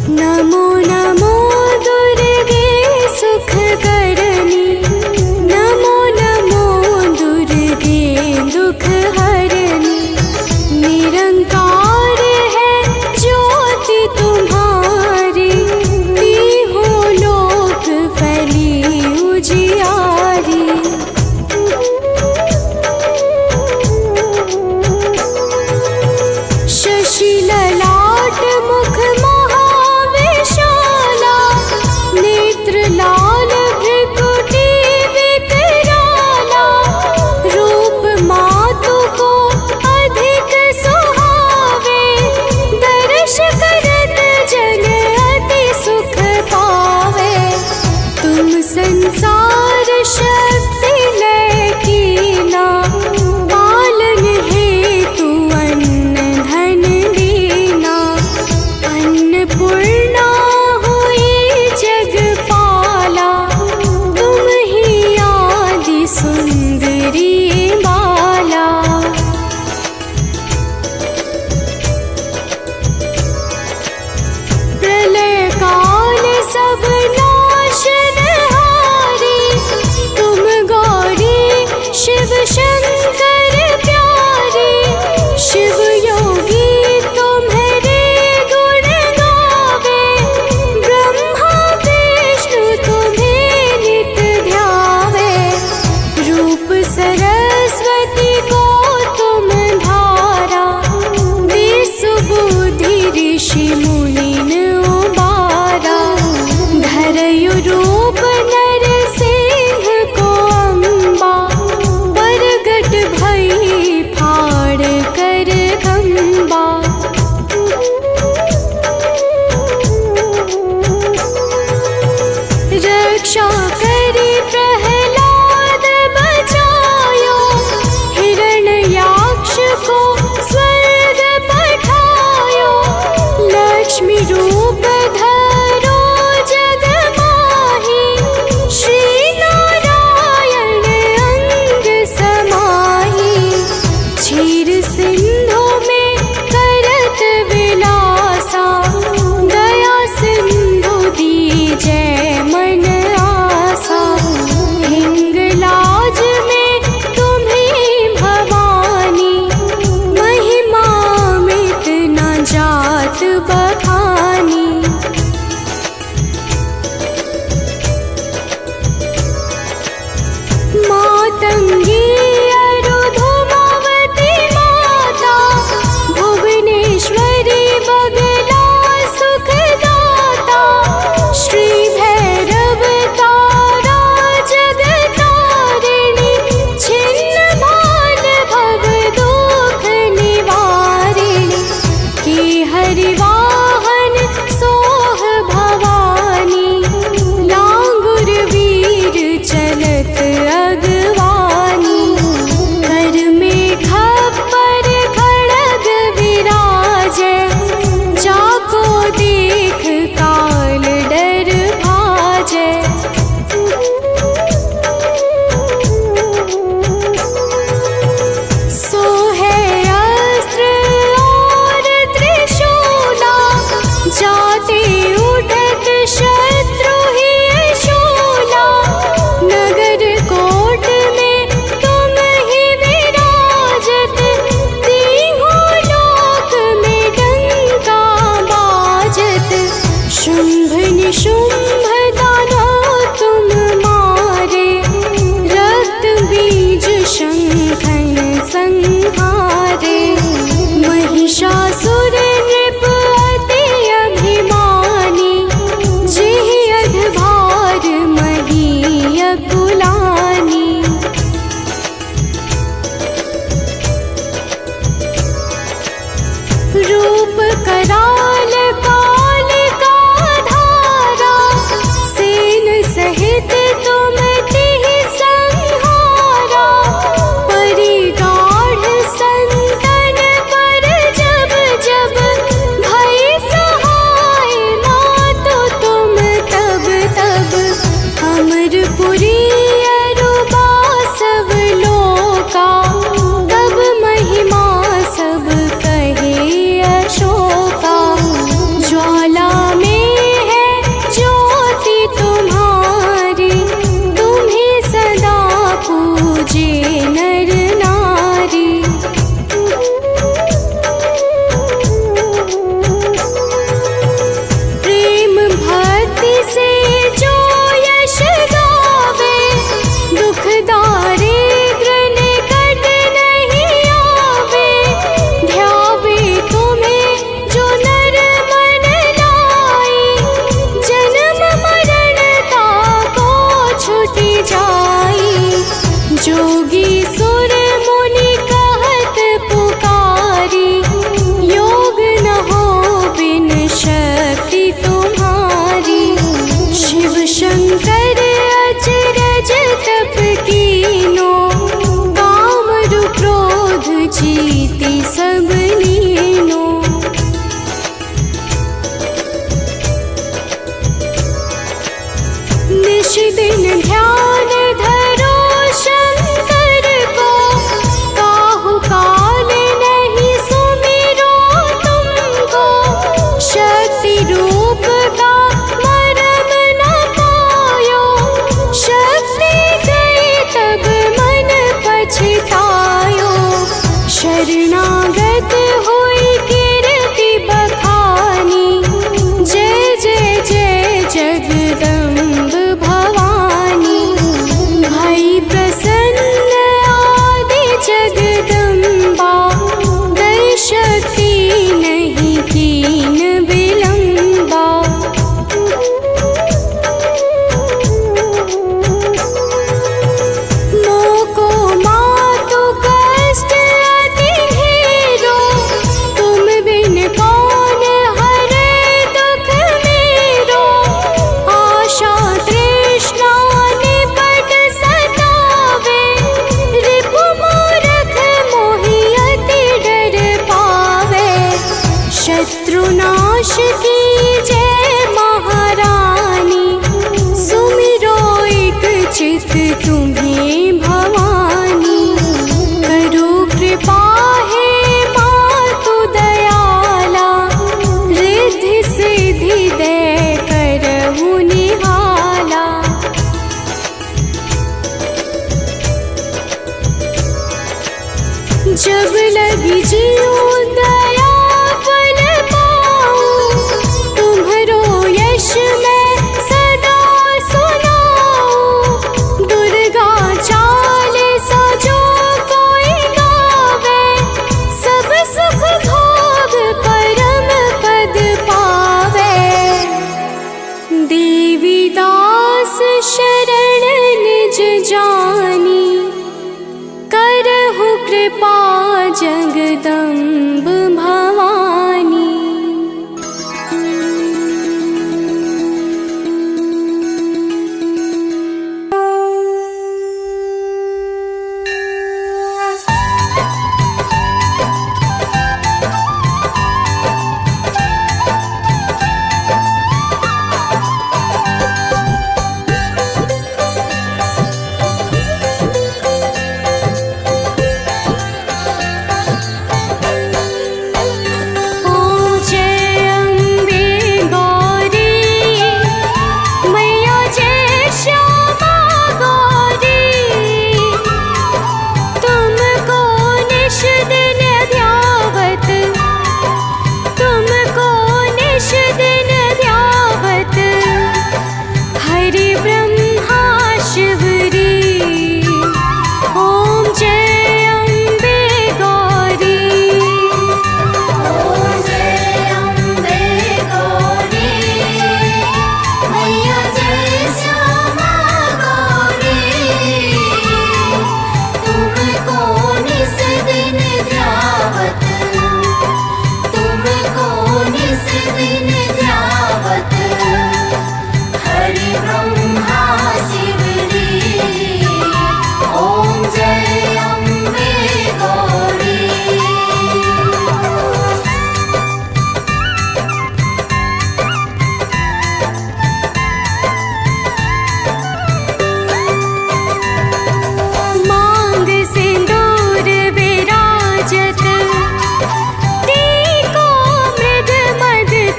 S1: नमो नमो दुर्गे सुख करनी, नमो नमो दुर्गे दुख हरनी। निरंकार है ज्योति तुम्हारी, तीहों लोक फैली उजियारी। शशि ललाट मुख महाविशाला, नेत्र लाल भृकुटी विकराला। रूप मातु को अधिक सुहावे, दर्श करत जन अति सुख पावे। तुम संसार शक्ति लय कीना, पालन हेतु अन्न धन दीना। अन्नपूर्णा हुई जगपाला, तुम ही आदि सुंदरी बाला। प्रलय काल सब नाशनहारी, तुम गौरी शिव शंकर प्यारी। शिव योगी तुम्हारे गुण गावे, ब्रह्मा विष्णु तुम्हें नित ध्यावे। रूप सरस्वती को तुम धारा, विसुबुद्धि ऋषि मुनिन उबारा। धरयु रूप नरसिंह को अम्बा, प्रगट भई फाड़ कर खम्बा। रक्षा करी प्रहलाद बचायो, हिरण्याक्ष को स्वर्ग पठायो। लक्ष्मी रूप धरो जग माही, श्री नारायण अंग समाही। क्षीर सिंधु में करत विलासा, दया सिंधु दीजै मन आसा। हिंगलाज में तुम्हीं भवानी, महिमा मित न जात बखानी। मातंगी अरुधुमावती माता, भुवनेश्वरी बगला सुखदाता। श्री भैरव तारा जगतारिणी, छिन्न भान भव दुख निवारिणी। की हरिवाह आश की जय महारानी, सुमिरो एक चित तुम्हें भवानी। करो कृपा हे मातु दयाला, रिद्धि सिद्धि दे करहु निहाला। जब लगी जीऊँ दया फल पाऊँ, तुम्हरो यश मैं सदा सुनाऊँ। दुर्गा चालीसा जो कोई गावे, सब सुख भोग परम पद पावे। देवी दास शरण निज जानी, करहु कृपा जगदम्ब भवानी।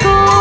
S1: को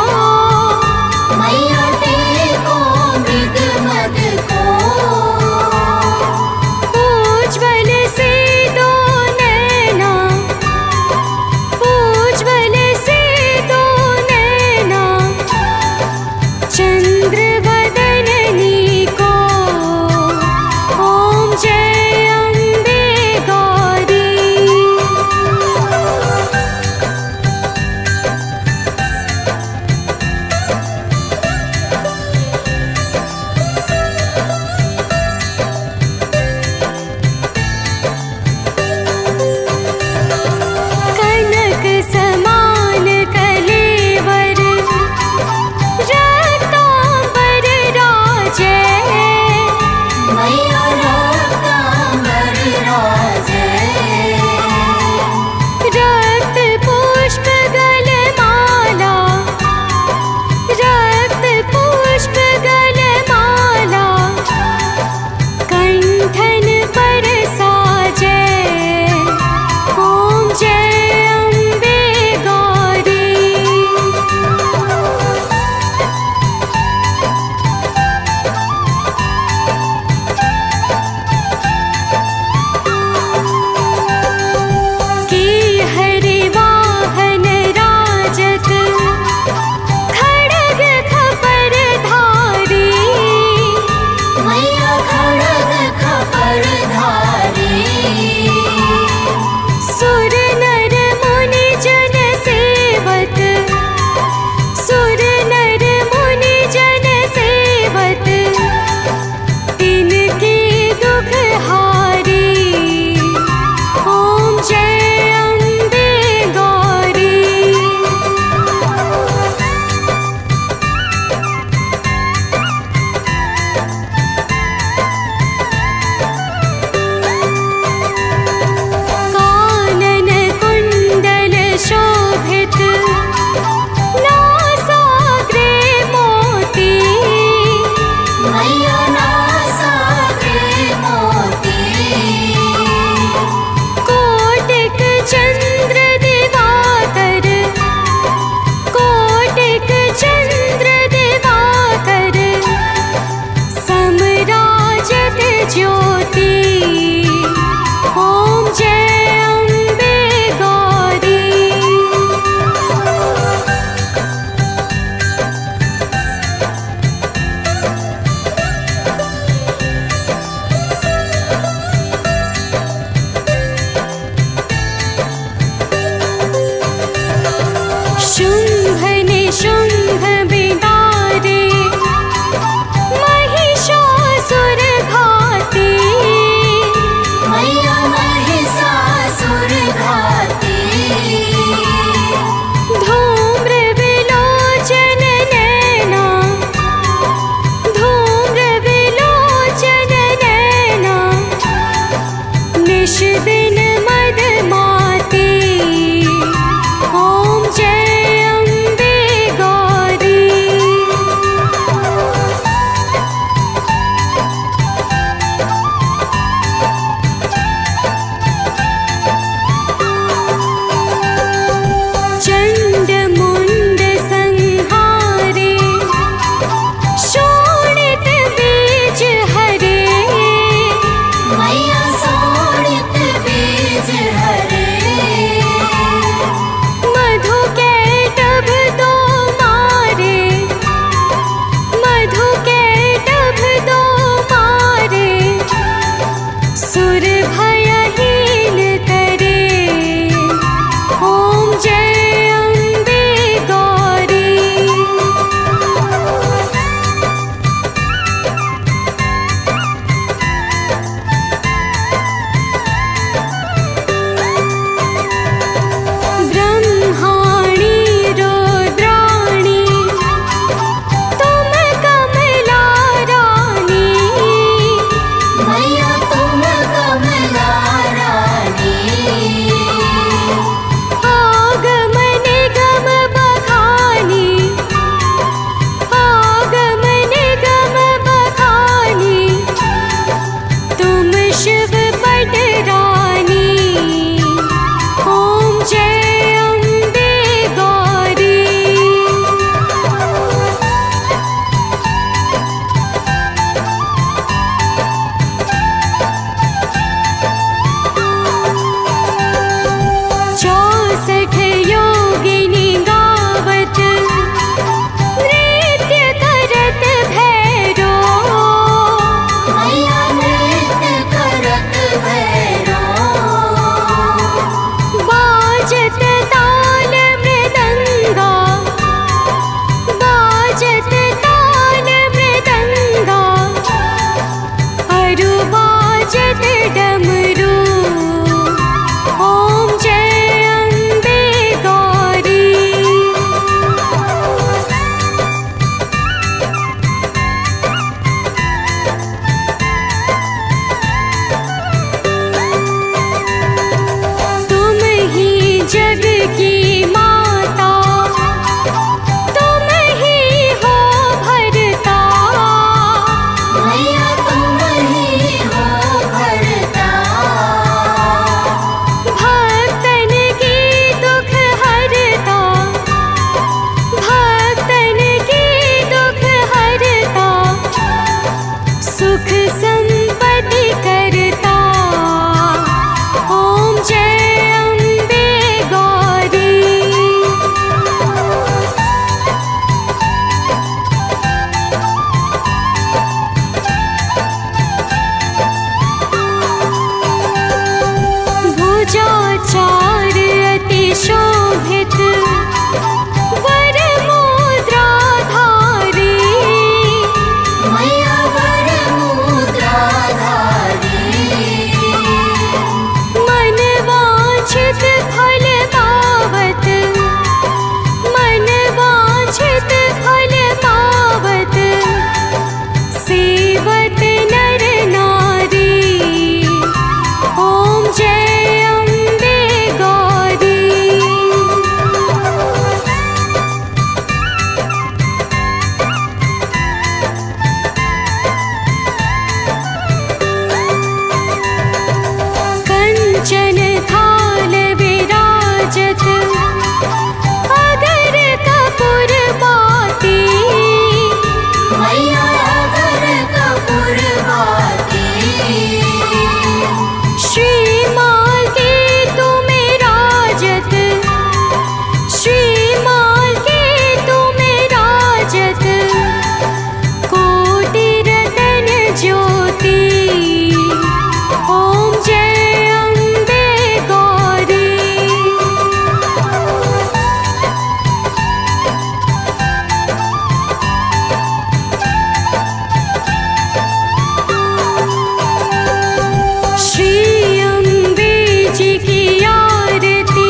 S1: की आरती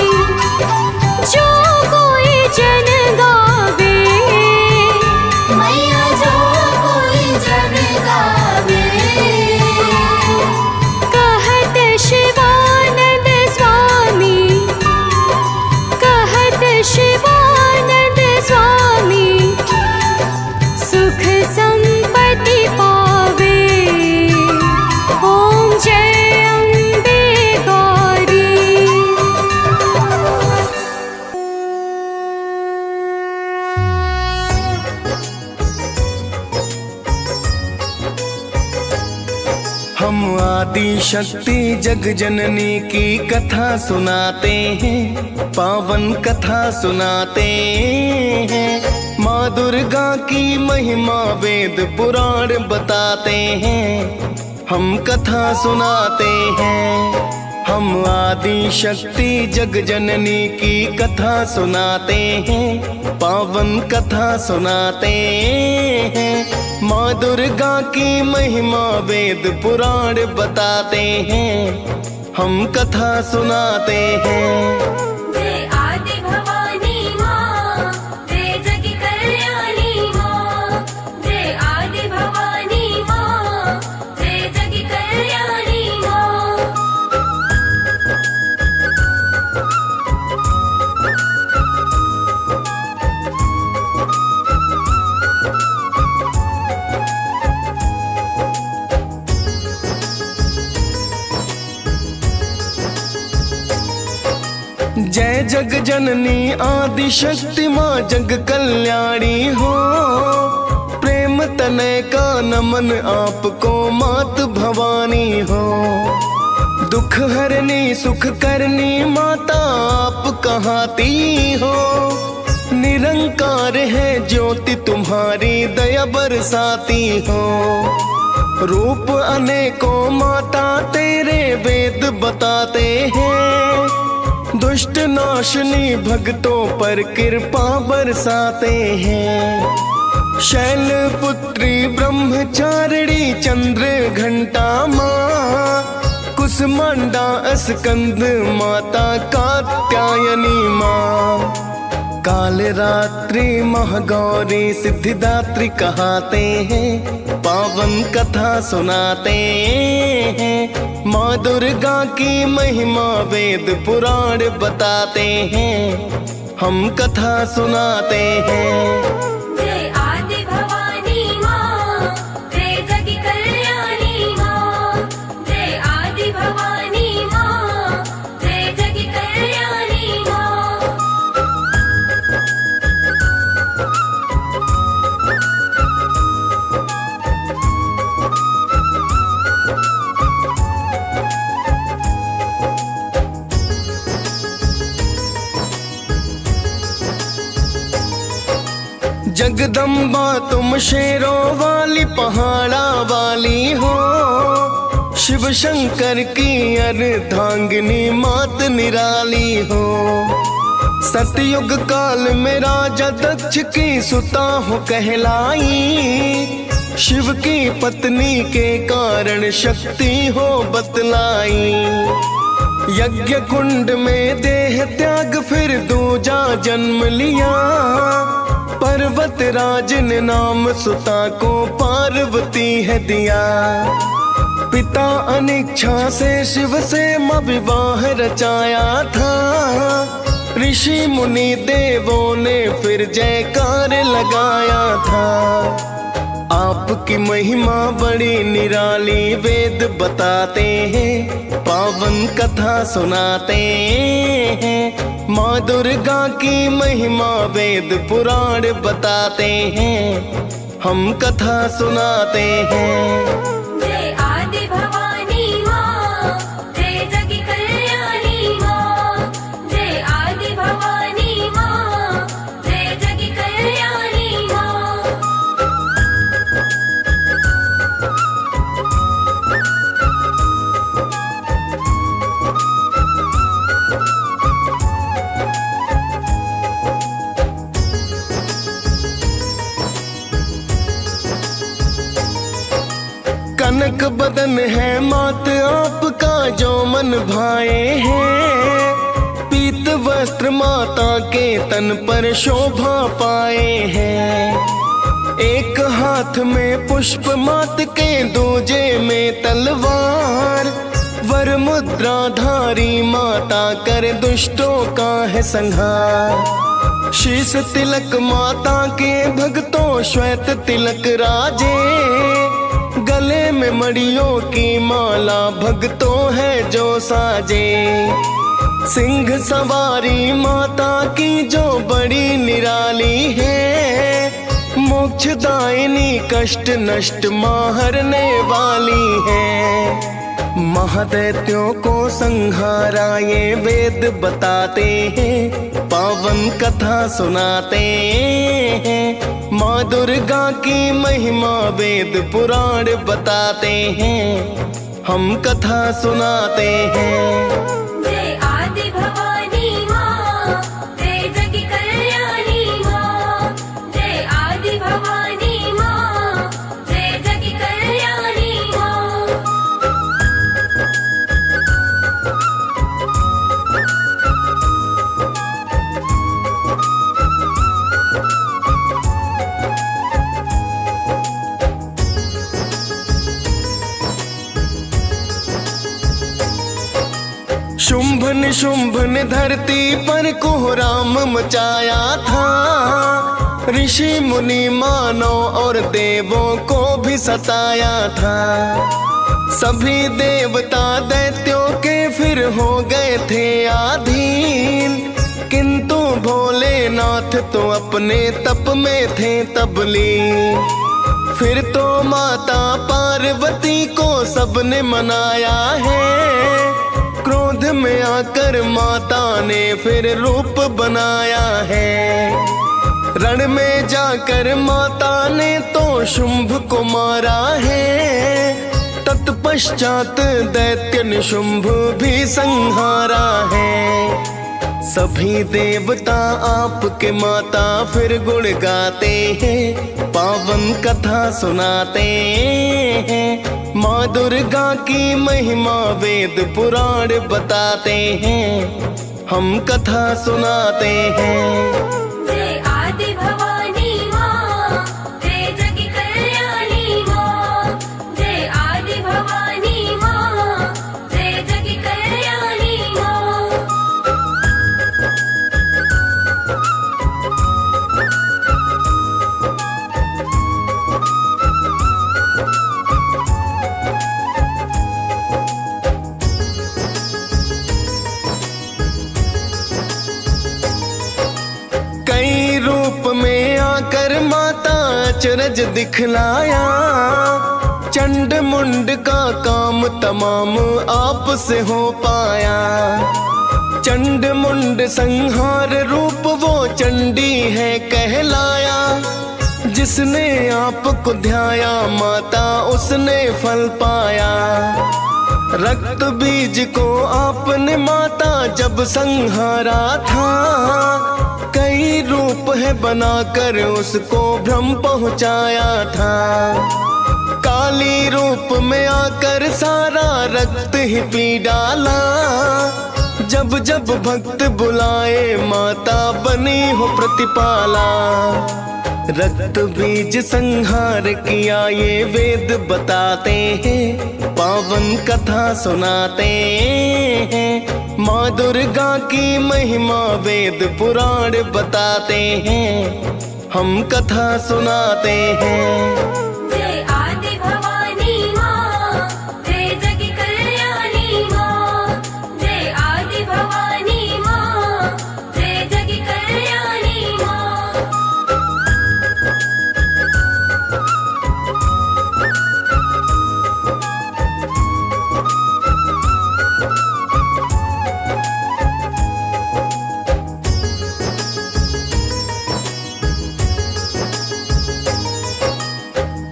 S1: जो कोई जन गावे,
S2: मैया जो कोई जन गावे।
S1: कहत शिवानंद स्वामी, कहत शिवानंद स्वामी, सुख संपत्ति पावे। ओम जय अम्बे गौरी।
S4: हम आदि शक्ति जग जननी की कथा सुनाते हैं, पावन कथा सुनाते हैं। माँ दुर्गा की महिमा वेद पुराण बताते हैं, हम कथा सुनाते हैं। हम आदि शक्ति जग जननी की कथा सुनाते हैं, पावन कथा सुनाते हैं। माँ दुर्गा की महिमा वेद पुराण बताते हैं, हम कथा सुनाते हैं।
S2: जय आदि भवानी माँ, जय जग कल्याणी माँ। जय आदि भवानी माँ, जय जग कल्याणी माँ।
S4: जय जग जननी आदि शक्ति माँ जग कल्याणी हो। प्रेम तनय का नमन आपको मात भवानी हो। दुख हरनी सुख करनी माता आप कहाती हो। निरंकार है ज्योति तुम्हारी दया बरसाती हो। रूप अनेकों माता तेरे वेद बताते हैं। दुष्ट नाशनी भक्तों पर कृपा बरसाते हैं। शैल पुत्री ब्रह्मचारिणी चंद्र घंटा माँ। कुसमांडा स्कंद माता कात्यायनी माँ। काल रात्रि महागौरी सिद्धिदात्री कहाते हैं। पावन कथा सुनाते हैं। माँ दुर्गा की महिमा वेद पुराण बताते हैं, हम कथा सुनाते हैं।
S2: जय आदि भवानी माँ, जय जग कल्याणी माँ। जय आदि भवानी माँ, जय जग कल्याणी माँ।
S4: जगदम्बा तुम शेरों वाली पहाड़ा वाली हो। शिव शंकर की अर्धांगिनी मात निराली हो। सतयुग काल में राजा दक्ष की सुता हो कहलाई। शिव की पत्नी के कारण शक्ति हो बतलाई। यज्ञ कुंड में देह त्याग फिर दूजा जन्म लिया। पर्वत राज ने नाम सुता को पार्वती है दिया। पिता अनिच्छा से शिव से विवाह रचाया था। ऋषि मुनि देवों ने फिर जयकार लगाया था। आपकी महिमा बड़ी निराली वेद बताते हैं। पावन कथा सुनाते हैं। माँ दुर्गा की महिमा वेद पुराण बताते हैं, हम कथा सुनाते हैं।
S2: जय आदि भवानी माँ, जय जग कल्याणी माँ। जय आदि भवानी माँ, जय जग कल्याणी माँ।
S4: कनक बदन है मात आपका जो मन भाए हैं, पीत वस्त्र माता के तन पर शोभा पाए हैं। एक हाथ में पुष्प मात के दूजे में तलवार, वर मुद्रा धारी माता कर दुष्टों का है संहार। शीश तिलक माता के भक्तों श्वेत तिलक राजे, गले में मड़ियों की माला भक्तों है जो साजे। सिंह सवारी माता की जो बड़ी निराली है, मोक्षदायिनी कष्ट नष्ट मारने वाली है। महादैत्यों को संहारा ये वेद बताते हैं, पावन कथा सुनाते हैं। माँ दुर्गा की महिमा वेद पुराण बताते हैं, हम कथा सुनाते हैं।
S2: जय आदि भवानी माँ, जय जग कल्याणी माँ। जय आदि भवानी माँ, जय जग कल्याणी माँ।
S4: शुंभ निशुंभ ने धरती पर कोहराम मचाया था, ऋषि मुनि मानव और देवों को भी सताया था। सभी देवता दैत्यों के फिर हो गए थे अधीन, किंतु भोलेनाथ तो अपने तप में थे तबलीन। फिर तो माता पार्वती को सबने मनाया है, क्रोध में आकर माता ने फिर रूप बनाया है। रण में जाकर माता ने तो शुंभ को मारा है, तत्पश्चात दैत्य निशुंभ भी संहारा है। सभी देवता आपके माता फिर गुण गाते हैं, पावन कथा सुनाते हैं। माँ दुर्गा की महिमा वेद पुराण बताते हैं, हम कथा सुनाते हैं।
S2: जय आदि भवानी माँ, जय जग कल्याणी माँ। जय आदि भवानी माँ, जय जग कल्याणी माँ।
S4: कई रूप में आकर माता अचरज दिखलाया, चंड मुंड का काम तमाम आप से हो पाया। चंड मुंड संहार रूप वो चंडी है कहलाया, जिसने आपको ध्याया माता उसने फल पाया। रक्त बीज को आपने माता जब संहारा था, कई रूप है बनाकर उसको भ्रम पहुंचाया था। काली रूप में आकर सारा रक्त ही पी डाला, जब जब भक्त बुलाए माता बनी हो प्रतिपाला। रक्त बीज संहार किया ये वेद बताते हैं, पावन कथा सुनाते हैं। माँ दुर्गा की महिमा वेद पुराण बताते हैं, हम कथा सुनाते हैं।
S2: जय आदि भवानी माँ, जय जग कल्याणी माँ। जय आदि भवानी माँ, जय जग कल्याणी माँ।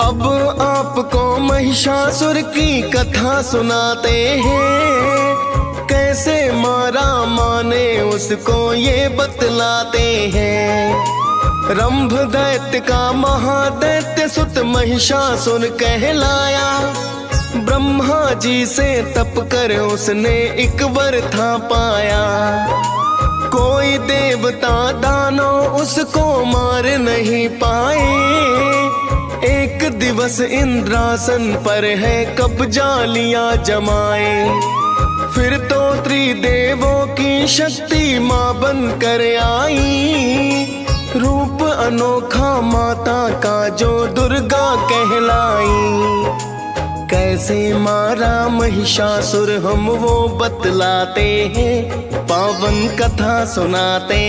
S4: अब आपको महिषासुर की कथा सुनाते हैं, कैसे मारा माने उसको ये बतलाते हैं। रंभ दैत्य का महादैत्य सुत महिषासुर कहलाया, ब्रह्मा जी से तप कर उसने एक वर था पाया, कोई देवता दानव उसको मार नहीं पाए। एक दिवस इंद्रासन पर है कब्जा लिया जमाए, फिर तो त्रिदेवों की शक्ति माँ बन कर आई। रूप अनोखा माता का जो दुर्गा कहलाई, कैसे मारा महिषासुर हम वो बतलाते हैं, पावन कथा सुनाते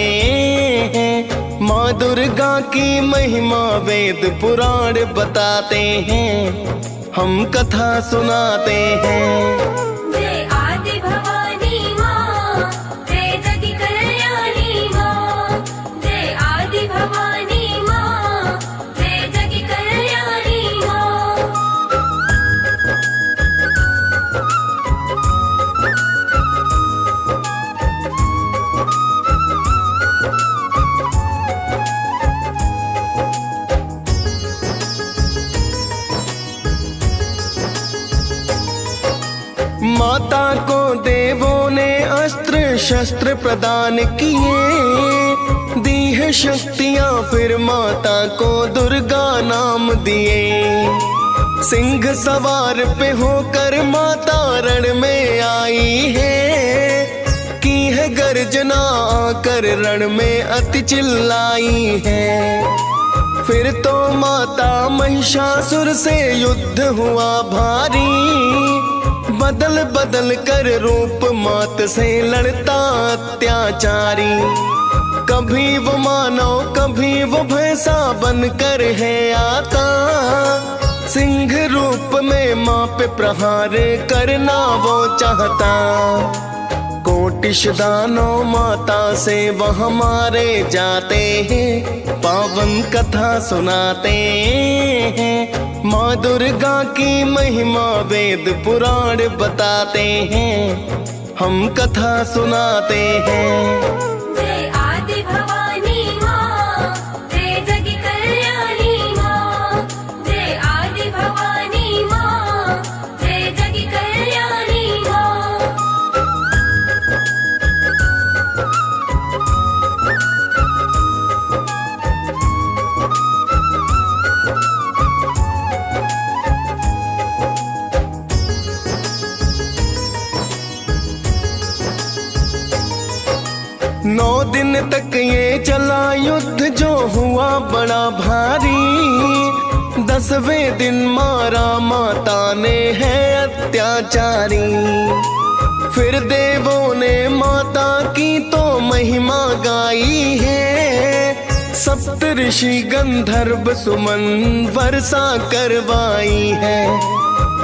S4: हैं। माँ दुर्गा की महिमा वेद पुराण बताते हैं, हम कथा सुनाते हैं।
S2: जय आदि भवानी माँ, जय जग कल्याणी माँ, जय आदि भवानी माँ, जय जग कल्याणी माँ।
S4: माता को देवों ने अस्त्र शस्त्र प्रदान किए, दी है शक्तियां फिर माता को दुर्गा नाम दिए। सिंह सवार पे होकर माता रण में आई है, की है गर्जना आकर रण में अति चिल्लाई है। फिर तो माता महिषासुर से युद्ध हुआ भारी, बदल बदल कर रूप मात से लड़ता अत्याचारी। कभी वो मानव कभी वो भैंसा बनकर है आता, सिंह रूप में माँ पे प्रहार करना वो चाहता। कोटिश दानव माता से वह मारे जाते हैं, पावन कथा सुनाते हैं। माँ दुर्गा की महिमा वेद पुराण बताते हैं, हम कथा सुनाते हैं।
S2: जय आदि भवानी माँ, जय जग कल्याणी माँ, जय आदि भवानी माँ, जय जग कल्याणी माँ।
S4: नौ दिन तक ये चला युद्ध जो हुआ बड़ा भारी, 10वें दिन मारा माता ने है अत्याचारी। फिर देवों ने माता की तो महिमा गाई है, सप्त ऋषि गंधर्व सुमन वर्षा करवाई है।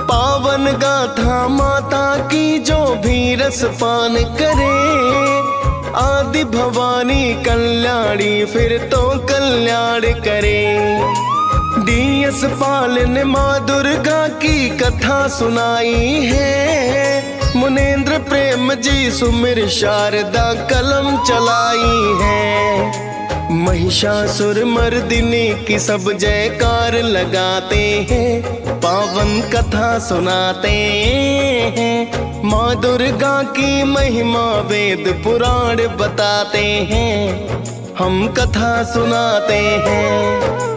S4: पावन गाथा माता की जो भी रस पान करे, आदि भवानी कल्याणी फिर तो कल्याण करे। डीएस पाल ने माँ दुर्गा की कथा सुनाई है, मुनेन्द्र प्रेम जी सुमिर शारदा कलम चलाई है। महिषासुर मर्दिनी की सब जयकार लगाते हैं, पावन कथा सुनाते हैं। माँ दुर्गा की महिमा वेद पुराण बताते हैं, हम कथा सुनाते हैं।